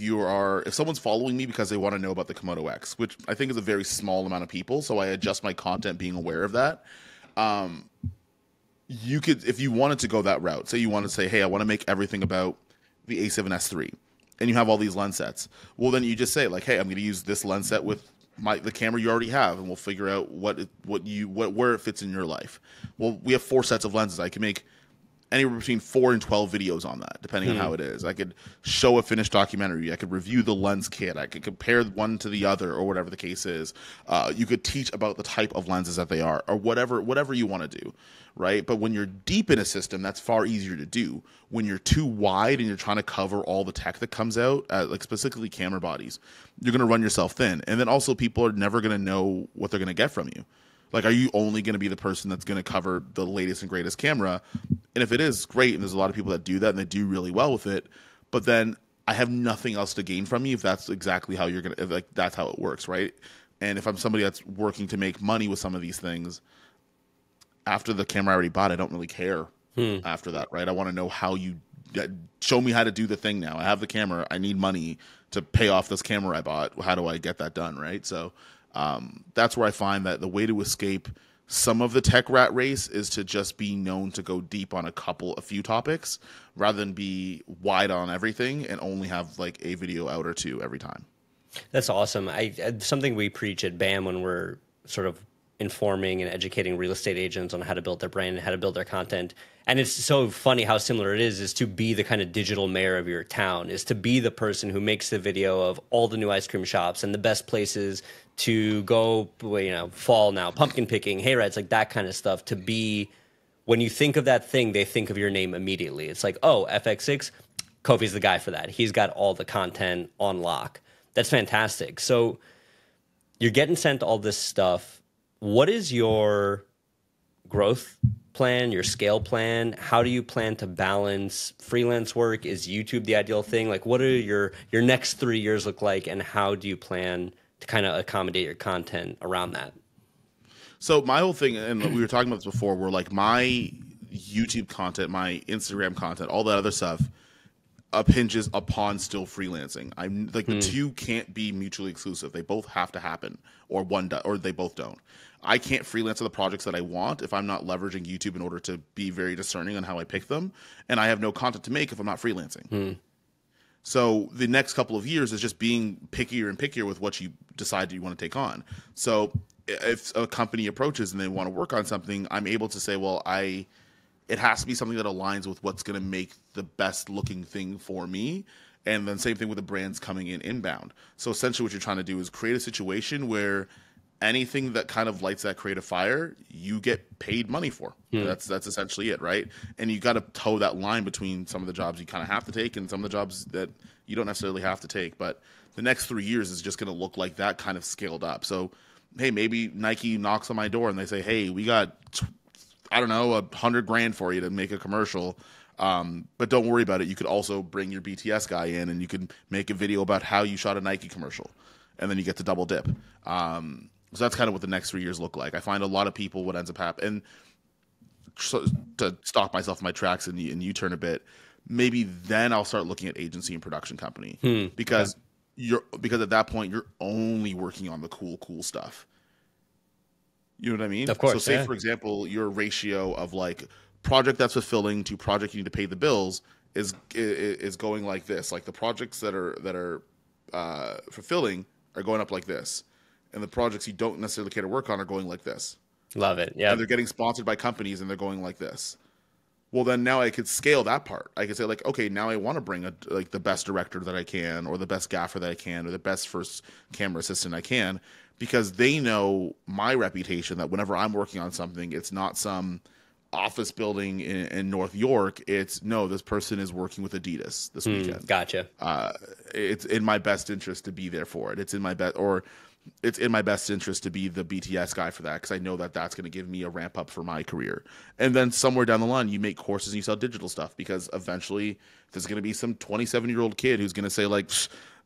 someone's following me because they want to know about the Komodo X, which I think is a very small amount of people, so I adjust my content being aware of that. You could, if you wanted to go that route, say you want to say, hey, I want to make everything about the A7S III, and you have all these lens sets. Well, then you just say like, hey, I'm going to use this lens set with the camera you already have, and we'll figure out where it fits in your life. Well, we have 4 sets of lenses. I can make anywhere between 4 and 12 videos on that, depending on how it is. I could show a finished documentary. I could review the lens kit. I could compare one to the other, or whatever the case is. You could teach about the type of lenses that they are, or whatever you want to do, right? But when you're deep in a system, that's far easier to do. When you're too wide and you're trying to cover all the tech that comes out, like specifically camera bodies, you're going to run yourself thin. And then also people are never going to know what they're going to get from you. Like, are you only going to be the person that's going to cover the latest and greatest camera? And if it is, great, and there's a lot of people that do that, and they do really well with it. But then I have nothing else to gain from you if that's exactly how you're going to, like, that's how it works, right? And if I'm somebody that's working to make money with some of these things, after the camera I already bought, I don't really care after that, right? I want to know how you show me how to do the thing now. I have the camera. I need money to pay off this camera I bought. How do I get that done, right? So That's where I find that the way to escape some of the tech rat race is to just be known to go deep on a few topics rather than be wide on everything and only have like a video out or two every time. That's awesome. Something we preach at BAM when we're sort of informing and educating real estate agents on how to build their brand and how to build their content. And it's so funny how similar it is to be the kind of digital mayor of your town, is to be the person who makes the video of all the new ice cream shops and the best places to go, fall now, pumpkin picking, hay rides, like that kind of stuff. To be, when you think of that thing, they think of your name immediately. It's like, oh, FX6, Kofi's the guy for that. He's got all the content on lock. That's fantastic. So you're getting sent all this stuff. What is your growth plan, your scale plan? How do you plan to balance freelance work? Is YouTube the ideal thing? Like, what are your next 3 years look like, and how do you plan to kind of accommodate your content around that? So my whole thing, and we were talking about this before, where like my YouTube content, my Instagram content, all that other stuff hinges upon still freelancing. I'm like, the two can't be mutually exclusive. They both have to happen, or or they both don't. I can't freelance on the projects that I want if I'm not leveraging YouTube in order to be very discerning on how I pick them, and I have no content to make if I'm not freelancing. So the next couple of years is just being pickier and pickier with what you decide you want to take on. So if a company approaches and they want to work on something, I'm able to say, well, it has to be something that aligns with what's going to make the best looking thing for me. And then same thing with the brands coming in inbound. So essentially what you're trying to do is create a situation where anything that kind of lights that creative fire, you get paid money for. That's essentially it, right? And you got to toe that line between some of the jobs you kind of have to take and some of the jobs that you don't necessarily have to take. But the next 3 years is just going to look like that kind of scaled up. So, hey, maybe Nike knocks on my door and they say, hey, we got, I don't know, $100,000 for you to make a commercial. But don't worry about it. You could also bring your BTS guy in and you can make a video about how you shot a Nike commercial. And then you get to double dip. So that's kind of what the next 3 years look like. I find a lot of people, what ends up happening, and so, to stop myself in my tracks and U-turn a bit, maybe then I'll start looking at agency and production company because at that point you're only working on the cool stuff. You know what I mean? Of course. So say for example, your ratio of like project that's fulfilling to project you need to pay the bills is going like this. Like the projects that are fulfilling are going up like this. And the projects you don't necessarily care to work on are going like this. Love it. Yeah. And they're getting sponsored by companies and they're going like this. Well, then now I could scale that part. I could say like, okay, now I want to bring the best director that I can, or the best gaffer that I can, or the best first camera assistant I can, because they know my reputation that whenever I'm working on something, it's not some office building in North York. It's no, this person is working with Adidas this weekend. Gotcha. It's in my best interest to be there for it. It's in my best interest to be the BTS guy for that, because I know that that's going to give me a ramp up for my career. And then somewhere down the line, you make courses and you sell digital stuff, because eventually there's going to be some 27-year-old kid who's going to say like,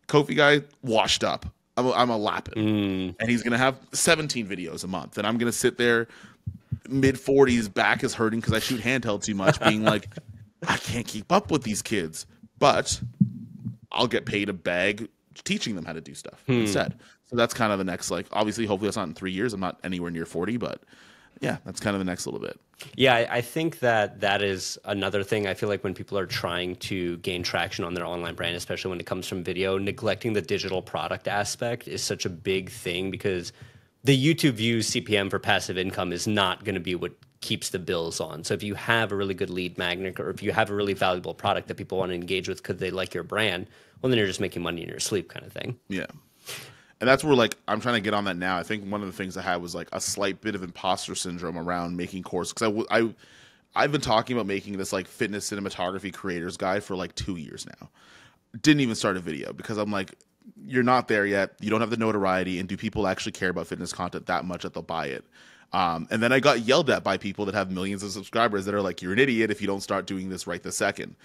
Kofi guy washed up. I'm a lapping. And he's going to have 17 videos a month. And I'm going to sit there mid-40s, back is hurting because I shoot handheld too much, being like, I can't keep up with these kids. But I'll get paid a bag teaching them how to do stuff instead. So that's kind of the next, like, obviously, hopefully that's not in 3 years. I'm not anywhere near 40, but yeah, that's kind of the next little bit. Yeah, I think that is another thing. I feel like when people are trying to gain traction on their online brand, especially when it comes from video, neglecting the digital product aspect is such a big thing, because the YouTube views CPM for passive income is not going to be what keeps the bills on. So if you have a really good lead magnet, or if you have a really valuable product that people want to engage with because they like your brand, well, then you're just making money in your sleep, kind of thing. Yeah. And that's where, like, I'm trying to get on that now. I think one of the things I had was like a slight bit of imposter syndrome around making courses, because I've been talking about making this like fitness cinematography creators guide for like 2 years now. Didn't even start a video because I'm like, you're not there yet. You don't have the notoriety, and do people actually care about fitness content that much that they'll buy it? And then I got yelled at by people that have millions of subscribers that are like, you're an idiot if you don't start doing this right this second.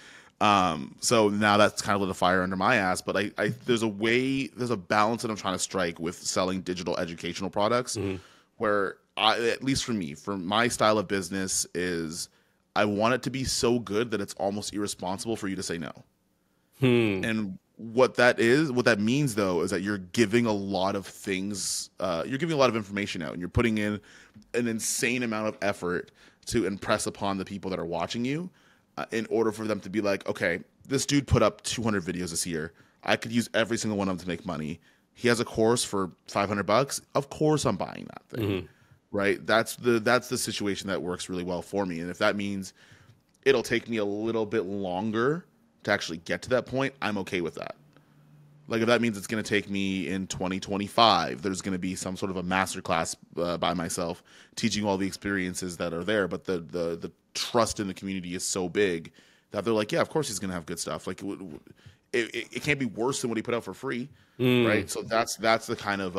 So now that's kind of lit a fire under my ass. But there's a balance that I'm trying to strike with selling digital educational products, where at least for me, for my style of business, is I want it to be so good that it's almost irresponsible for you to say no. And what that means though, is that you're giving a lot of things, you're giving a lot of information out, and you're putting in an insane amount of effort to impress upon the people that are watching you, in order for them to be like, okay, this dude put up 200 videos this year. I could use every single one of them to make money. He has a course for $500. Of course I'm buying that thing. Mm-hmm. Right? That's the situation that works really well for me. And if that means it'll take me a little bit longer to actually get to that point, I'm okay with that. Like if that means it's going to take me in 2025, there's going to be some sort of a masterclass by myself teaching all the experiences that are there. But the trust in the community is so big that they're like, yeah, of course he's going to have good stuff. Like it can't be worse than what he put out for free. Right. So that's the kind of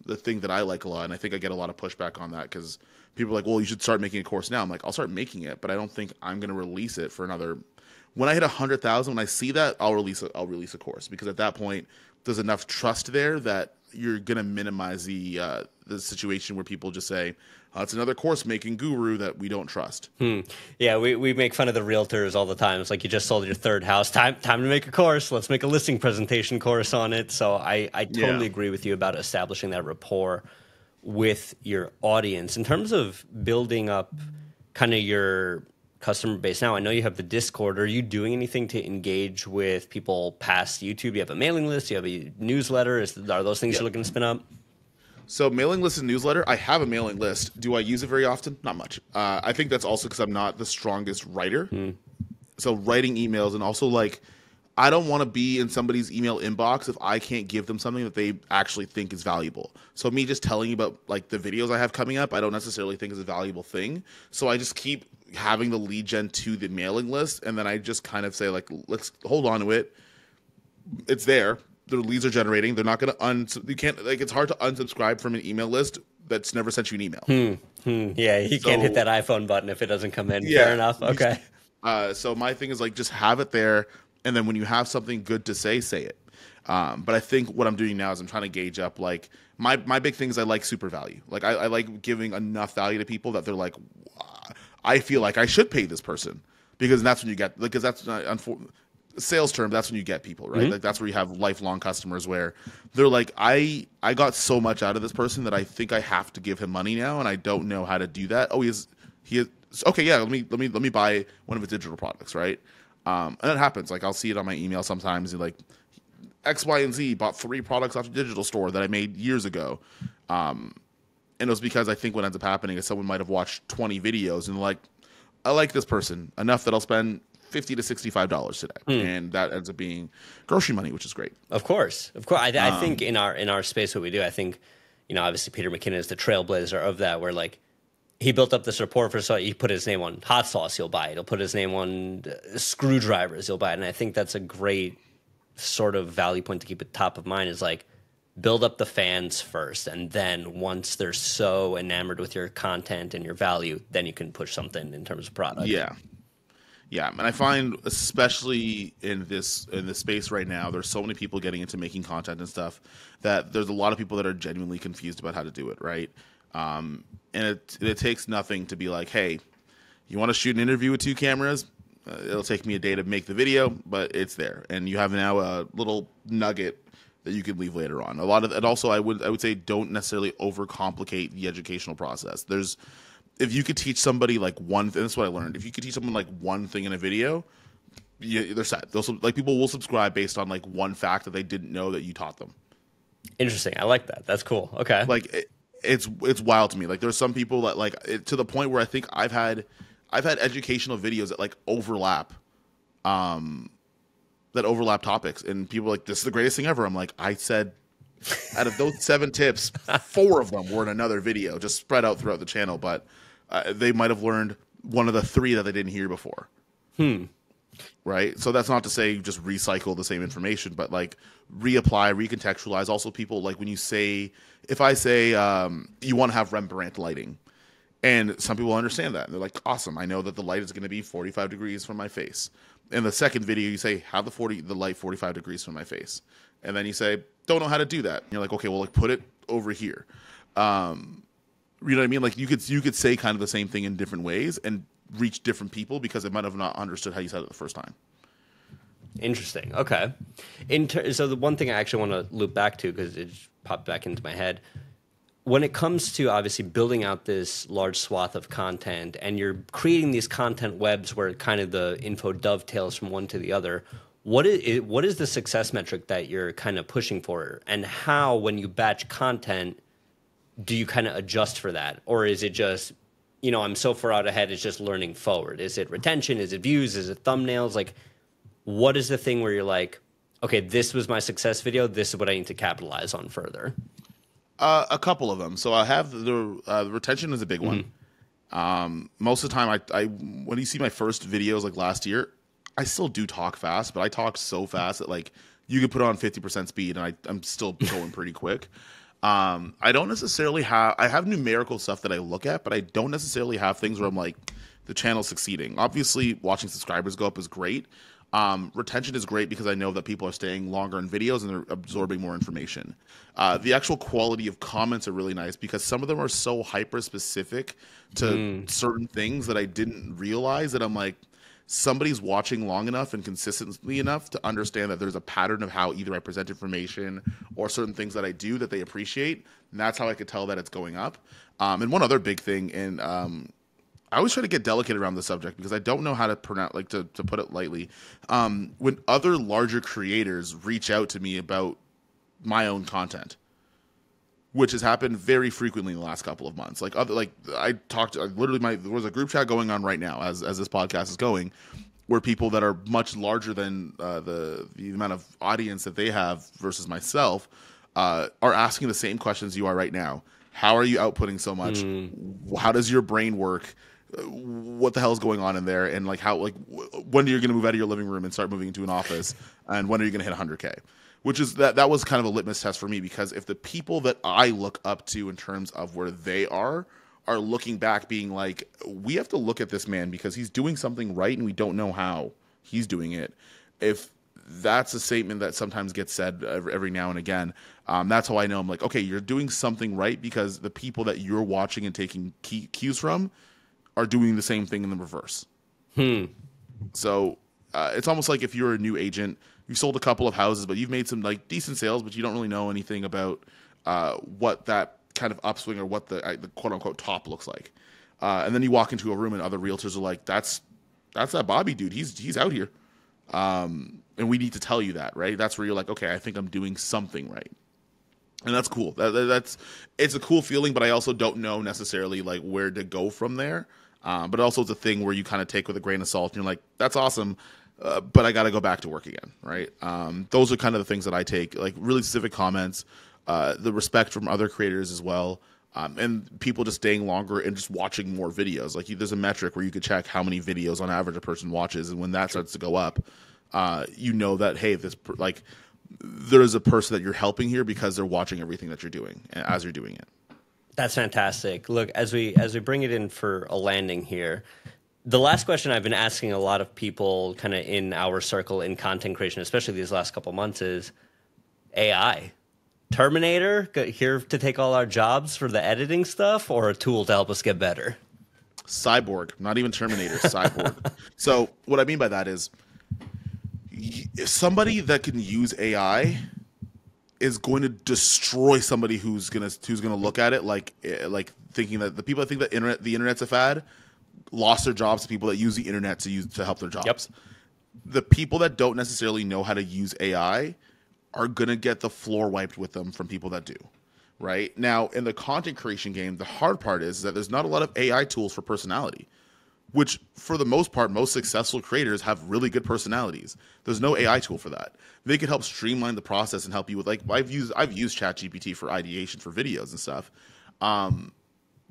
the thing that I like a lot. And I think I get a lot of pushback on that because people are like, well, you should start making a course now. I'm like, I'll start making it, but I don't think I'm going to release it for another. When I hit 100,000, when I see that, I'll release a course, because at that point there's enough trust there that you're going to minimize the situation where people just say, oh, it's another course making guru that we don't trust. Yeah, we make fun of the realtors all the time. It's like, you just sold your third house. Time to make a course. Let's make a listing presentation course on it. So I totally agree with you about establishing that rapport with your audience. In terms of building up kind of your customer base now, I know you have the Discord. Are you doing anything to engage with people past YouTube? You have a mailing list, you have a newsletter. Are those things you're looking to spin up? So mailing list and newsletter, I have a mailing list. Do I use it very often? Not much. I think that's also because I'm not the strongest writer. So writing emails, and also like, I don't want to be in somebody's email inbox if I can't give them something that they actually think is valuable. So me just telling you about like the videos I have coming up, I don't necessarily think is a valuable thing. So I just keep having the lead gen to the mailing list, and then I just kind of say like, let's hold on to it. It's there. The leads are generating. They're not going to you can't, like, it's hard to unsubscribe from an email list that's never sent you an email. Yeah, you can't hit that iPhone button if it doesn't come in. Yeah, fair enough. Okay. So my thing is like, just have it there, and then when you have something good to say it. But I think what I'm doing now is I'm trying to gauge up, like, my big thing is I like super value. Like I like giving enough value to people that they're like, I feel like I should pay this person, because that's when you get, because that's sales term, that's when you get people, right? Like that's where you have lifelong customers where they're like, I got so much out of this person that I think I have to give him money now, and I don't know how to do that. Oh, he is okay, yeah, let me buy one of his digital products, right? And it happens. Like I'll see it on my email sometimes, like X, Y, and Z bought 3 products off the digital store that I made years ago. And it was because I think what ends up happening is someone might have watched 20 videos and like, I like this person enough that I'll spend $50 to $65 today, and that ends up being grocery money, which is great. Of course. I think in our space, what we do, I think, obviously Peter McKinnon is the trailblazer of that, where like he built up this rapport for, so he put his name on hot sauce, he'll buy it. He'll put his name on screwdrivers, he'll buy it. And I think that's a great sort of value point to keep at top of mind, is like, build up the fans first, and then once they're so enamored with your content and your value, then you can push something in terms of product. Yeah, and I find, especially in this space right now, there's so many people getting into making content and stuff, that there's a lot of people that are genuinely confused about how to do it, right? And it takes nothing to be like, hey, you want to shoot an interview with 2 cameras? It'll take me a day to make the video, but it's there, and you have now a little nugget that you can leave later on. And also I would say, don't necessarily overcomplicate the educational process. If you could teach somebody like one thing, that's what I learned. If you could teach someone like one thing in a video, they're set. Like people will subscribe based on like one fact that they didn't know that you taught them. Interesting. I like that. That's cool. Okay. Like it's wild to me. Like there's some people that like to the point where I think I've had educational videos that like overlap topics, and people are like, this is the greatest thing ever. I'm like, I said, out of those 7 tips, 4 of them were in another video, just spread out throughout the channel, but they might have learned one of the 3 that they didn't hear before. Right? So that's not to say you just recycle the same information, but like reapply, recontextualize. Also, people, like when you say, if I say you want to have Rembrandt lighting, and some people understand that, and they're like, awesome, I know that the light is going to be 45 degrees from my face. In the second video, you say, have the light 45 degrees from my face. And then you say, don't know how to do that. And you're like, okay, well, like put it over here. You know what I mean? Like you could say kind of the same thing in different ways and reach different people because they might have not understood how you said it the first time. Interesting. Okay. So the one thing I actually want to loop back to, because it just popped back into my head, when it comes to obviously building out this large swath of content and you're creating these content webs where kind of the info dovetails from one to the other, what is the success metric that you're kind of pushing for? And how, when you batch content, do you kind of adjust for that? Or is it just, I'm so far out ahead, it's just learning forward? Is it retention? Is it views? Is it thumbnails? Like, what is the thing where you're like, okay, this was my success video, this is what I need to capitalize on further? A couple of them. So I have the retention is a big one. Most of the time, I when you see my first videos like last year, I still do talk fast, but I talk so fast that like you could put on 50% speed and I'm still going pretty quick. I don't necessarily I have numerical stuff that I look at, but I don't necessarily have things where I'm like, the channel's succeeding. Obviously, watching subscribers go up is great. Retention is great because I know that people are staying longer in videos and they're absorbing more information. The actual quality of comments are really nice because some of them are so hyper specific to certain things that I didn't realize that I'm like, somebody's watching long enough and consistently enough to understand that there's a pattern of how either I present information or certain things that I do that they appreciate. And that's how I could tell that it's going up. And one other big thing, and I always try to get delicate around the subject because I don't know how to pronounce, like to put it lightly. When other larger creators reach out to me about my own content, which has happened very frequently in the last couple of months. There was a group chat going on right now as this podcast is going, where people that are much larger than the amount of audience that they have versus myself are asking the same questions you are right now. How are you outputting so much? How does your brain work? What the hell is going on in there? And like when are you going to move out of your living room and start moving into an office? And when are you going to hit 100K? Which is that was kind of a litmus test for me, because if the people that I look up to in terms of where they are looking back being like, we have to look at this man because he's doing something right and we don't know how he's doing it. If that's a statement that sometimes gets said every now and again, that's how I know I'm like, okay, you're doing something right because the people that you're watching and taking cues from are doing the same thing in the reverse. So it's almost like if you're a new agent, you sold a couple of houses, but you've made some like decent sales, but you don't really know anything about what that kind of upswing or what the quote unquote top looks like. And then you walk into a room and other realtors are like, that's that Bobby dude. He's out here. And we need to tell you that, right? That's where you're like, okay, I think I'm doing something right. And that's cool. It's a cool feeling, but I also don't know necessarily like where to go from there. But also it's a thing where you kind of take with a grain of salt and you're like, that's awesome. But I got to go back to work again, right? Those are kind of the things that I take, like really specific comments, the respect from other creators as well, and people just staying longer and just watching more videos. Like there's a metric where you could check how many videos on average a person watches, and when that starts to go up, you know that, hey, there's a person that you're helping here because they're watching everything that you're doing as you're doing it. That's fantastic. Look, as we bring it in for a landing here, the last question I've been asking a lot of people kind of in our circle in content creation, especially these last couple months, is AI. Terminator, here to take all our jobs for the editing stuff, or a tool to help us get better? Cyborg, not even Terminator, Cyborg. So what I mean by that is somebody that can use AI is going to destroy somebody who's gonna look at it like thinking that the people that think that the internet's a fad lost their jobs to people that use the internet to help their jobs. Yep. The people that don't necessarily know how to use AI are going to get the floor wiped with them from people that do. Right? Now, in the content creation game, the hard part is that there's not a lot of AI tools for personality, which for the most part, most successful creators have really good personalities. There's no AI tool for that. They could help streamline the process and help you with, like, I've used ChatGPT for ideation for videos and stuff.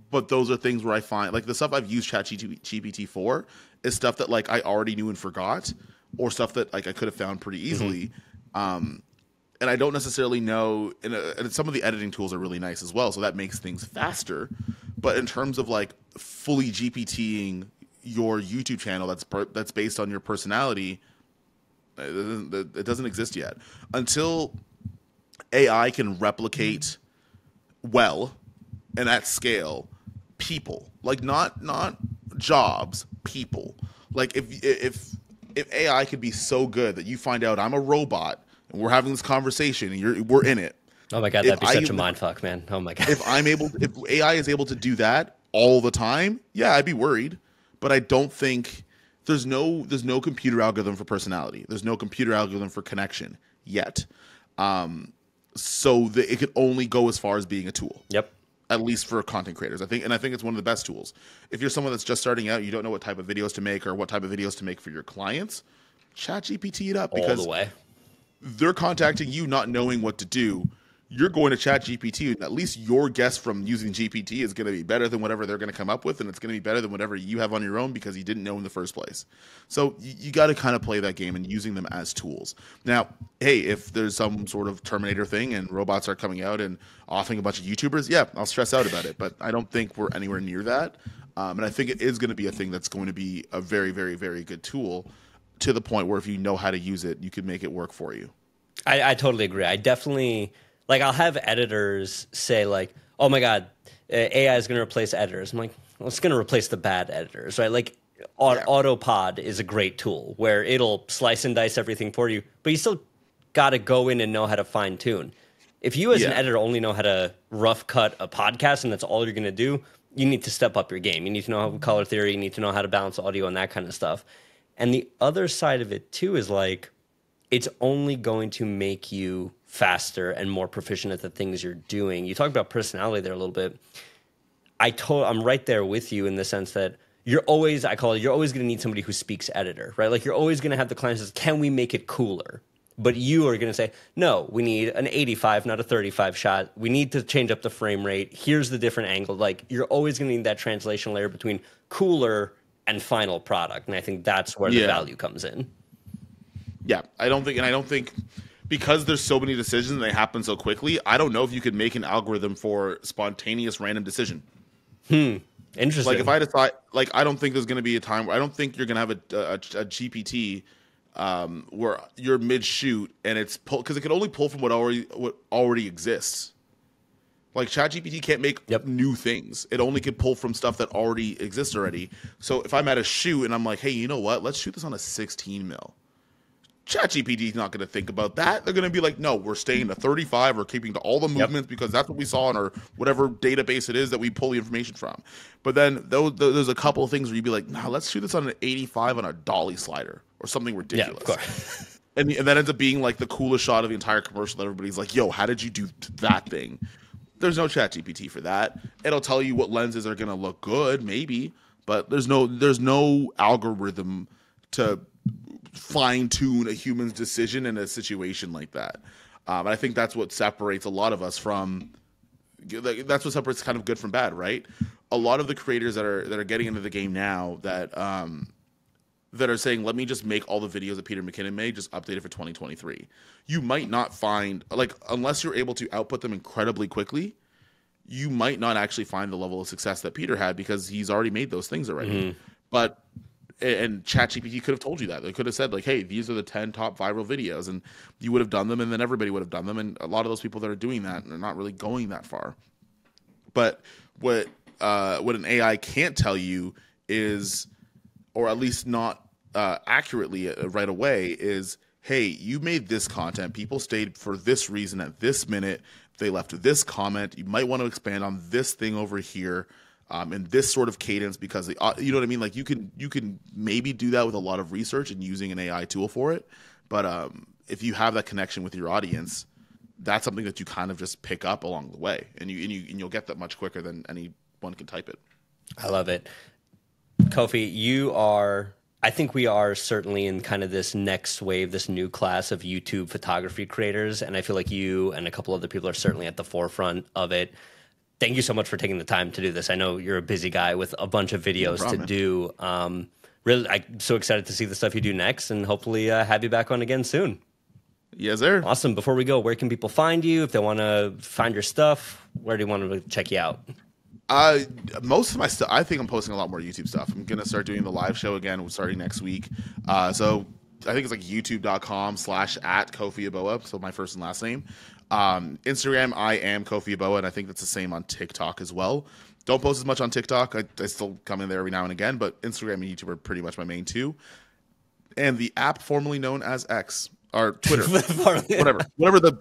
But those are things where I find, like, the stuff I've used ChatGPT for is stuff that, like, I already knew and forgot, or stuff that, like, I could have found pretty easily. And I don't necessarily know, and some of the editing tools are really nice as well, so that makes things faster. But in terms of, like, fully GPTing your YouTube channel that's based on your personality, it doesn't exist yet. Until AI can replicate well and at scale people, like not jobs, people. Like if if AI could be so good that you find out I'm a robot and we're having this conversation and we're in it. Oh my God, that'd be such a mind fuck, man. Oh my God. If AI is able to do that all the time, yeah, I'd be worried. But I don't think there's no computer algorithm for personality. There's no computer algorithm for connection yet. So it could only go as far as being a tool. Yep. At least for content creators, I think it's one of the best tools. If you're someone that's just starting out, you don't know what type of videos to make or what type of videos to make for your clients, ChatGPT it up because all the way. They're contacting you not knowing what to do. You're going to ChatGPT, and at least your guess from using GPT is going to be better than whatever they're going to come up with, and it's going to be better than whatever you have on your own because you didn't know in the first place. So you got to kind of play that game and using them as tools. Now, hey, if there's some sort of Terminator thing and robots are coming out and offing a bunch of YouTubers, yeah, I'll stress out about it. But I don't think we're anywhere near that. And I think it is going to be a thing that's going to be a very, very, very good tool to the point where if you know how to use it, you can make it work for you. I totally agree. I definitely... Like, I'll have editors say, like, oh, my God, AI is going to replace editors. I'm like, well, it's going to replace the bad editors, right? Like, Autopod is a great tool where it'll slice and dice everything for you, but you still got to go in and know how to fine-tune. If you as an editor only know how to rough cut a podcast and that's all you're going to do, you need to step up your game. You need to know how color theory, you need to know how to balance audio and that kind of stuff. And the other side of it, too, is, like, it's only going to make you faster and more proficient at the things you're doing. You talked about personality there a little bit. I'm right there with you in the sense that you're always going to need somebody who speaks editor, right? Like you're always going to have the client says, can we make it cooler? But you are going to say, no, we need an 85, not a 35 shot. We need to change up the frame rate. Here's the different angle. Like you're always going to need that translation layer between cooler and final product. And I think that's where the value comes in. Yeah, I don't think because there's so many decisions and they happen so quickly, I don't know if you could make an algorithm for spontaneous random decision. Interesting. Like if I decide, like I don't think there's going to be a time where I don't think you're going to have a GPT where you're mid shoot and it's because it can only pull from what already exists. Like ChatGPT can't make new things. It only can pull from stuff that already exists already. So if I'm at a shoot and I'm like, hey, you know what? Let's shoot this on a 16 mil. ChatGPT is not going to think about that. They're going to be like, no, we're staying to 35 or keeping to all the movements because that's what we saw in our whatever database it is that we pull the information from. But then there's a couple of things where you'd be like, nah, let's shoot this on an 85 on a dolly slider or something ridiculous. Yeah, of course. And that ends up being like the coolest shot of the entire commercial. Everybody's like, yo, how did you do that thing? There's no ChatGPT for that. It'll tell you what lenses are going to look good, maybe, but there's no algorithm to fine-tune a human's decision in a situation like that. And I think that's what separates a lot of us from that's what separates kind of good from bad, right? A lot of the creators that are getting into the game now that are saying, let me just make all the videos that Peter McKinnon made, just update it for 2023. You might not find, like, unless you're able to output them incredibly quickly, you might not actually find the level of success that Peter had because he's already made those things already. And ChatGPT could have told you that. They could have said, like, hey, these are the 10 top viral videos, and you would have done them, and then everybody would have done them. And a lot of those people that are doing that are not really going that far. But what an AI can't tell you is, or at least not accurately right away, is, hey, you made this content. People stayed for this reason at this minute. They left this comment. You might want to expand on this thing over here. In this sort of cadence, because you know what I mean. Like you can maybe do that with a lot of research and using an AI tool for it, but if you have that connection with your audience, that's something that you kind of just pick up along the way, and you'll get that much quicker than anyone can type it. I love it, Kofi. I think we are certainly in kind of this next wave, this new class of YouTube photography creators, and I feel like you and a couple other people are certainly at the forefront of it. Thank you so much for taking the time to do this. I know you're a busy guy with a bunch of videos to do. Really, I'm so excited to see the stuff you do next, and hopefully have you back on again soon. Yes, sir. Awesome. Before we go, where can people find you? If they want to find your stuff, where do you want to check you out? Most of my stuff, I think I'm posting a lot more YouTube stuff. I'm going to start doing the live show again starting next week. So I think it's like youtube.com/@Kofi Yeboah. So my first and last name. Instagram, I am Kofi Yeboah, and I think that's the same on TikTok as well. Don't post as much on TikTok. I still come in there every now and again, but Instagram and YouTube are pretty much my main two. and the app formerly known as X or Twitter, whatever the,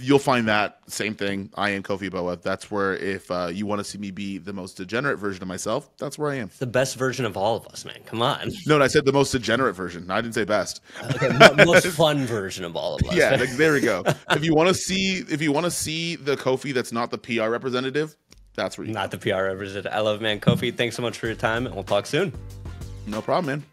you'll find that same thing. I am Kofi Yeboah. That's where, if you want to see me be the most degenerate version of myself, that's where I am. The best version of all of us, man. Come on. No, I said the most degenerate version. I didn't say best. Okay, most fun version of all of us. Yeah, there we go. If you want to see the Kofi that's not the PR representative, that's where you not the PR representative. I love it, man. Kofi, thanks so much for your time, and we'll talk soon. No problem, man.